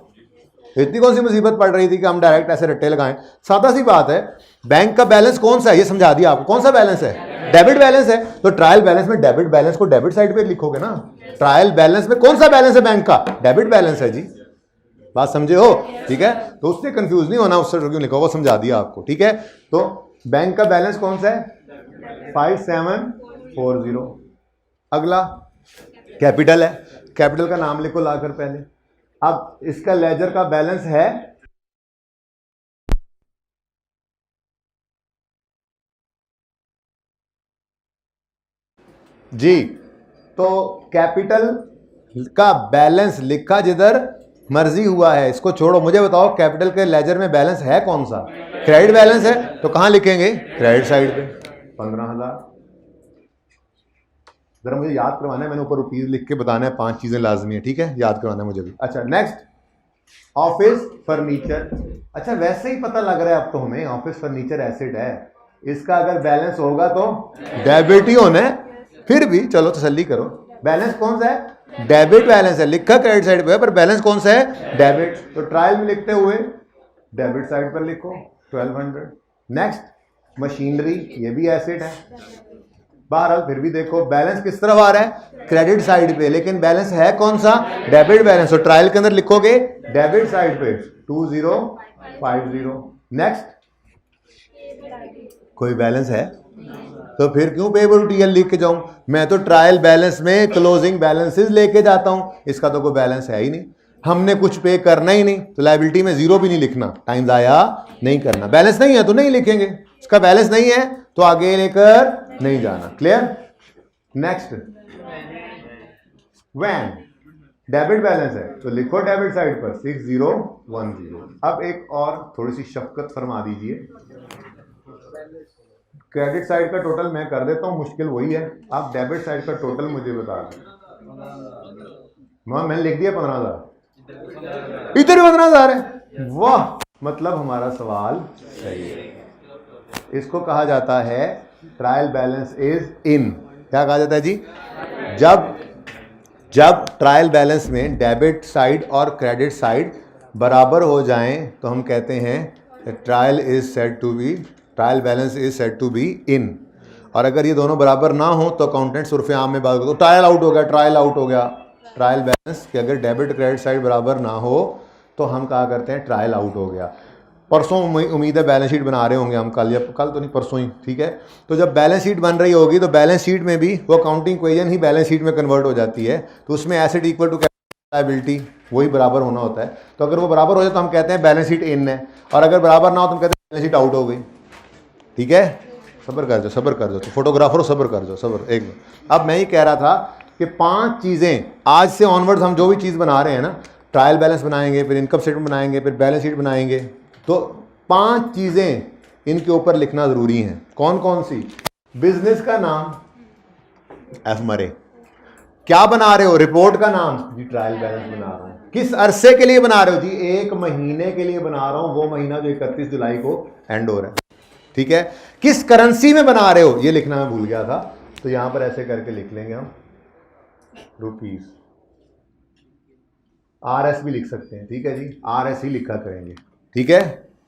इतनी कौन सी मुसीबत पड़ रही थी कि हम डायरेक्ट ऐसे रट्टे लगाएं? सादा सी बात है। बैंक का बैलेंस कौन सा है ये समझा दिया आपको। कौन सा बैलेंस है? डेबिट बैलेंस है। तो ट्रायल बैलेंस में डेबिट बैलेंस को डेबिट साइड पे लिखोगे ना। ट्रायल बैलेंस में कौन सा बैलेंस है बैंक का? डेबिट बैलेंस है जी। बात समझे हो? ठीक है, तो उससे कंफ्यूज नहीं होना, उससे क्यों लिखा वो समझा दिया आपको, ठीक है। तो बैंक का बैलेंस कौन सा है? 5740। अगला कैपिटल है, कैपिटल का नाम लिखो लाकर पहले। अब इसका लेजर का बैलेंस है जी। तो कैपिटल का बैलेंस लिखा जिधर मर्जी हुआ है, इसको छोड़ो। मुझे बताओ कैपिटल के लेजर में बैलेंस है कौन सा? क्रेडिट बैलेंस है। तो कहां लिखेंगे? क्रेडिट साइड पे 15,000। जरा मुझे याद करवाना है, मैंने ऊपर रुपीज लिख के बताना है, 5 चीजें लाजमी है, ठीक है, याद करवाना है मुझे भी। अच्छा नेक्स्ट, ऑफिस फर्नीचर। अच्छा वैसे ही पता लग रहा है अब तो हमें, ऑफिस फर्नीचर एसेट है, इसका अगर बैलेंस होगा तो डेबिट ही होना है। फिर भी चलो तसल्ली करो, बैलेंस कौन सा है? डेबिट बैलेंस है। लिखा क्रेडिट साइड पे पर बैलेंस कौन सा है? डेबिट। तो ट्रायल में लिखते हुए डेबिट साइड पर लिखो 1200। नेक्स्ट मशीनरी, ये भी एसेट है। बहरहाल फिर भी देखो बैलेंस किस तरफ आ रहा है? क्रेडिट साइड पे, लेकिन बैलेंस है कौन सा? Debit balance. तो ट्रायल के अंदर लिखोगे डेबिट साइड पे 2050। नेक्स्ट कोई बैलेंस है तो फिर क्यों पेबल टीएल लिख के जाऊं? मैं तो ट्रायल बैलेंस में क्लोजिंग बैलेंसेस लेके जाता हूं, इसका तो कोई बैलेंस है ही नहीं, हमने कुछ पे करना ही नहीं, तो लायबिलिटी में जीरो भी नहीं लिखना, टाइम जाया नहीं करना। बैलेंस नहीं है तो नहीं लिखेंगे, इसका बैलेंस नहीं है तो आगे लेकर नहीं जाना। Clear? Next one, debit balance है तो लिखो डेबिट साइड पर 6010। अब एक और थोड़ी सी शफकत फरमा दीजिए, क्रेडिट साइड का टोटल मैं कर देता हूं, मुश्किल वही है, आप डेबिट साइड का टोटल मुझे बता दें। मैंने लिख दिया 15,000, इधर 15,000 है, वाह, मतलब हमारा सवाल सही है। इसको कहा जाता है ट्रायल बैलेंस इज इन। क्या कहा जाता है जी? जब ट्रायल बैलेंस में डेबिट साइड और क्रेडिट साइड बराबर हो जाएं तो हम कहते हैं trial is said to be, trial balance is said to be in. और अगर ये दोनों बराबर ना हो तो अकाउंटेंट्स उर्फ़े आम में बात करते, तो ट्रायल आउट हो गया, ट्रायल आउट हो गया। ट्रायल बैलेंस कि अगर डेबिट क्रेडिट साइड बराबर ना हो तो हम कहा करते हैं ट्रायल आउट हो गया। परसों उम्मीद है बैलेंस शीट बना रहे होंगे हम, कल या कल तो नहीं, परसों ही, ठीक है। तो जब बैलेंस शीट बन रही होगी तो बैलेंस शीट में भी वो अकाउंटिंग इक्वेशन ही बैलेंस शीट में कन्वर्ट हो जाती है। तो उसमें एसेट इक्वल टू लायबिलिटी वही बराबर होना होता है। तो अगर वो बराबर हो जाए तो हम कहते हैं बैलेंस शीट इन है, और अगर बराबर ना हो तो हम कहते हैं बैलेंस शीट आउट हो गई। ठीक है, सब्र कर जाओ, सब्र कर जाओ, तो फोटोग्राफर हो, सब्र कर जाओ, सब्र एक मिनट। अब मैं ही कह रहा था कि 5 चीज़ें आज से ऑनवर्ड्स हम जो भी चीज़ बना रहे हैं ना, ट्रायल बैलेंस बनाएंगे, फिर इनकम स्टेटमेंट बनाएंगे, फिर बैलेंस शीट बनाएंगे, तो 5 चीज़ें इनके ऊपर लिखना ज़रूरी हैं। कौन कौन सी? बिजनेस का नाम एफ मरे, क्या बना रहे हो? रिपोर्ट का नाम जी ट्रायल बैलेंस बना रहा हूँ। किस अरसे के लिए बना रहे हो जी? 1 महीने के लिए बना रहा हूँ, वो महीना जो 31 जुलाई को एंड हो रहा है। ठीक है, किस करेंसी में बना रहे हो? ये लिखना मैं भूल गया था, तो यहां पर ऐसे करके लिख लेंगे हम रुपीस। RS भी लिख सकते हैं, ठीक है जी, RS ही लिखा करेंगे। ठीक है,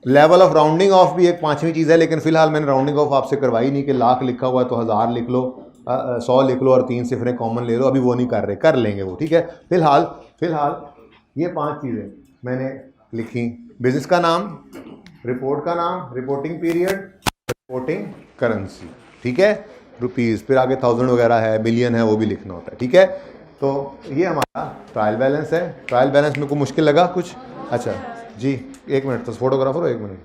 लेवल ऑफ राउंडिंग ऑफ भी एक 5वीं चीज़ है, लेकिन फिलहाल मैंने राउंडिंग ऑफ आपसे करवाई नहीं कि लाख लिखा हुआ है तो 1000 लिख लो, 100 लिख लो और 3 सिफरें कॉमन ले लो, अभी वो नहीं कर रहे, कर लेंगे वो। ठीक है, फिलहाल ये 5 चीज़ें मैंने लिखी। बिजनेस का नाम, रिपोर्ट का नाम, रिपोर्टिंग पीरियड, रिपोर्टिंग करेंसी, ठीक है, रुपीज़, फिर आगे 1000 वगैरह है, मिलियन है, वो भी लिखना होता है। ठीक है, तो ये हमारा ट्रायल बैलेंस है। ट्रायल बैलेंस में को मुश्किल लगा कुछ? अच्छा जी, 1 मिनट, तो फोटोग्राफर हो 1 मिनट।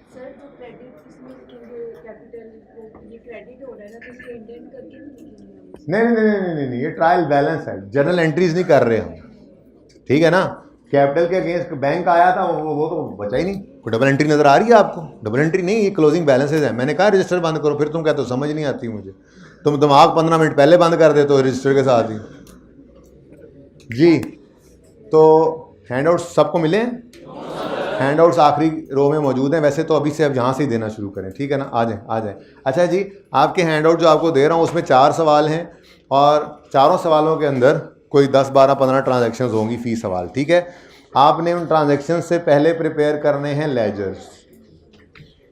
नहीं, ये ट्रायल बैलेंस है, जर्नल एंट्रीज नहीं कर रहे हम, ठीक है ना। कैपिटल के अगेंस्ट बैंक आया था, वो तो बचा ही नहीं। कोई डबल एंट्री नजर आ रही है आपको? डबल एंट्री नहीं, ये क्लोजिंग बैलेंसेज है। मैंने कहा रजिस्टर बंद करो, फिर तुम कहते हो समझ नहीं आती मुझे। तुम दिमाग 15 मिनट पहले बंद कर देते हो रजिस्टर के साथ ही जी। तो हैंडआउट्स सबको मिले? हैंडआउट्स आखिरी रो में मौजूद हैं, वैसे तो अभी से अब यहाँ से ही देना शुरू करें, ठीक है ना। आ जाए। अच्छा जी, आपके हैंडआउट जो आपको दे रहा हूँ उसमें 4 सवाल हैं, और चारों सवालों के अंदर कोई 10, 12, 15 ट्रांजैक्शंस होंगी फी सवाल। ठीक है, आपने उन ट्रांजैक्शन से पहले प्रिपेयर करने हैं लेजर्स।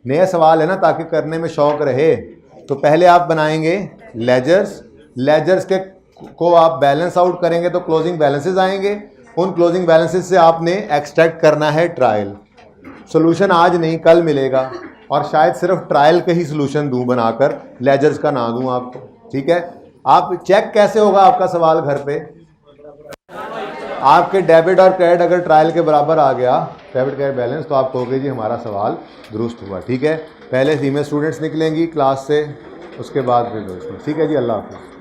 नया सवाल है ना, ताकि करने में शौक रहे, तो पहले आप बनाएंगे लेजर्स। लेजर्स के को आप बैलेंस आउट करेंगे तो क्लोजिंग बैलेंसेस आएंगे। उन क्लोजिंग बैलेंसेस से आपने एक्सट्रैक्ट करना है ट्रायल। सोल्यूशन आज नहीं कल मिलेगा, और शायद सिर्फ ट्रायल का ही सोल्यूशन दूं बनाकर, लेजर्स का ना दूं आपको। ठीक है, आप चेक कैसे होगा आपका सवाल घर पे? आपके डेबिट और क्रेडिट अगर ट्रायल के बराबर आ गया, डेबिट क्रेडिट बैलेंस, तो आप कहोगे जी हमारा सवाल दुरुस्त हुआ। ठीक है, पहले फीमेल स्टूडेंट्स निकलेंगी क्लास से, उसके बाद फिर दोस्तों। ठीक है जी, अल्लाह हाफिज़।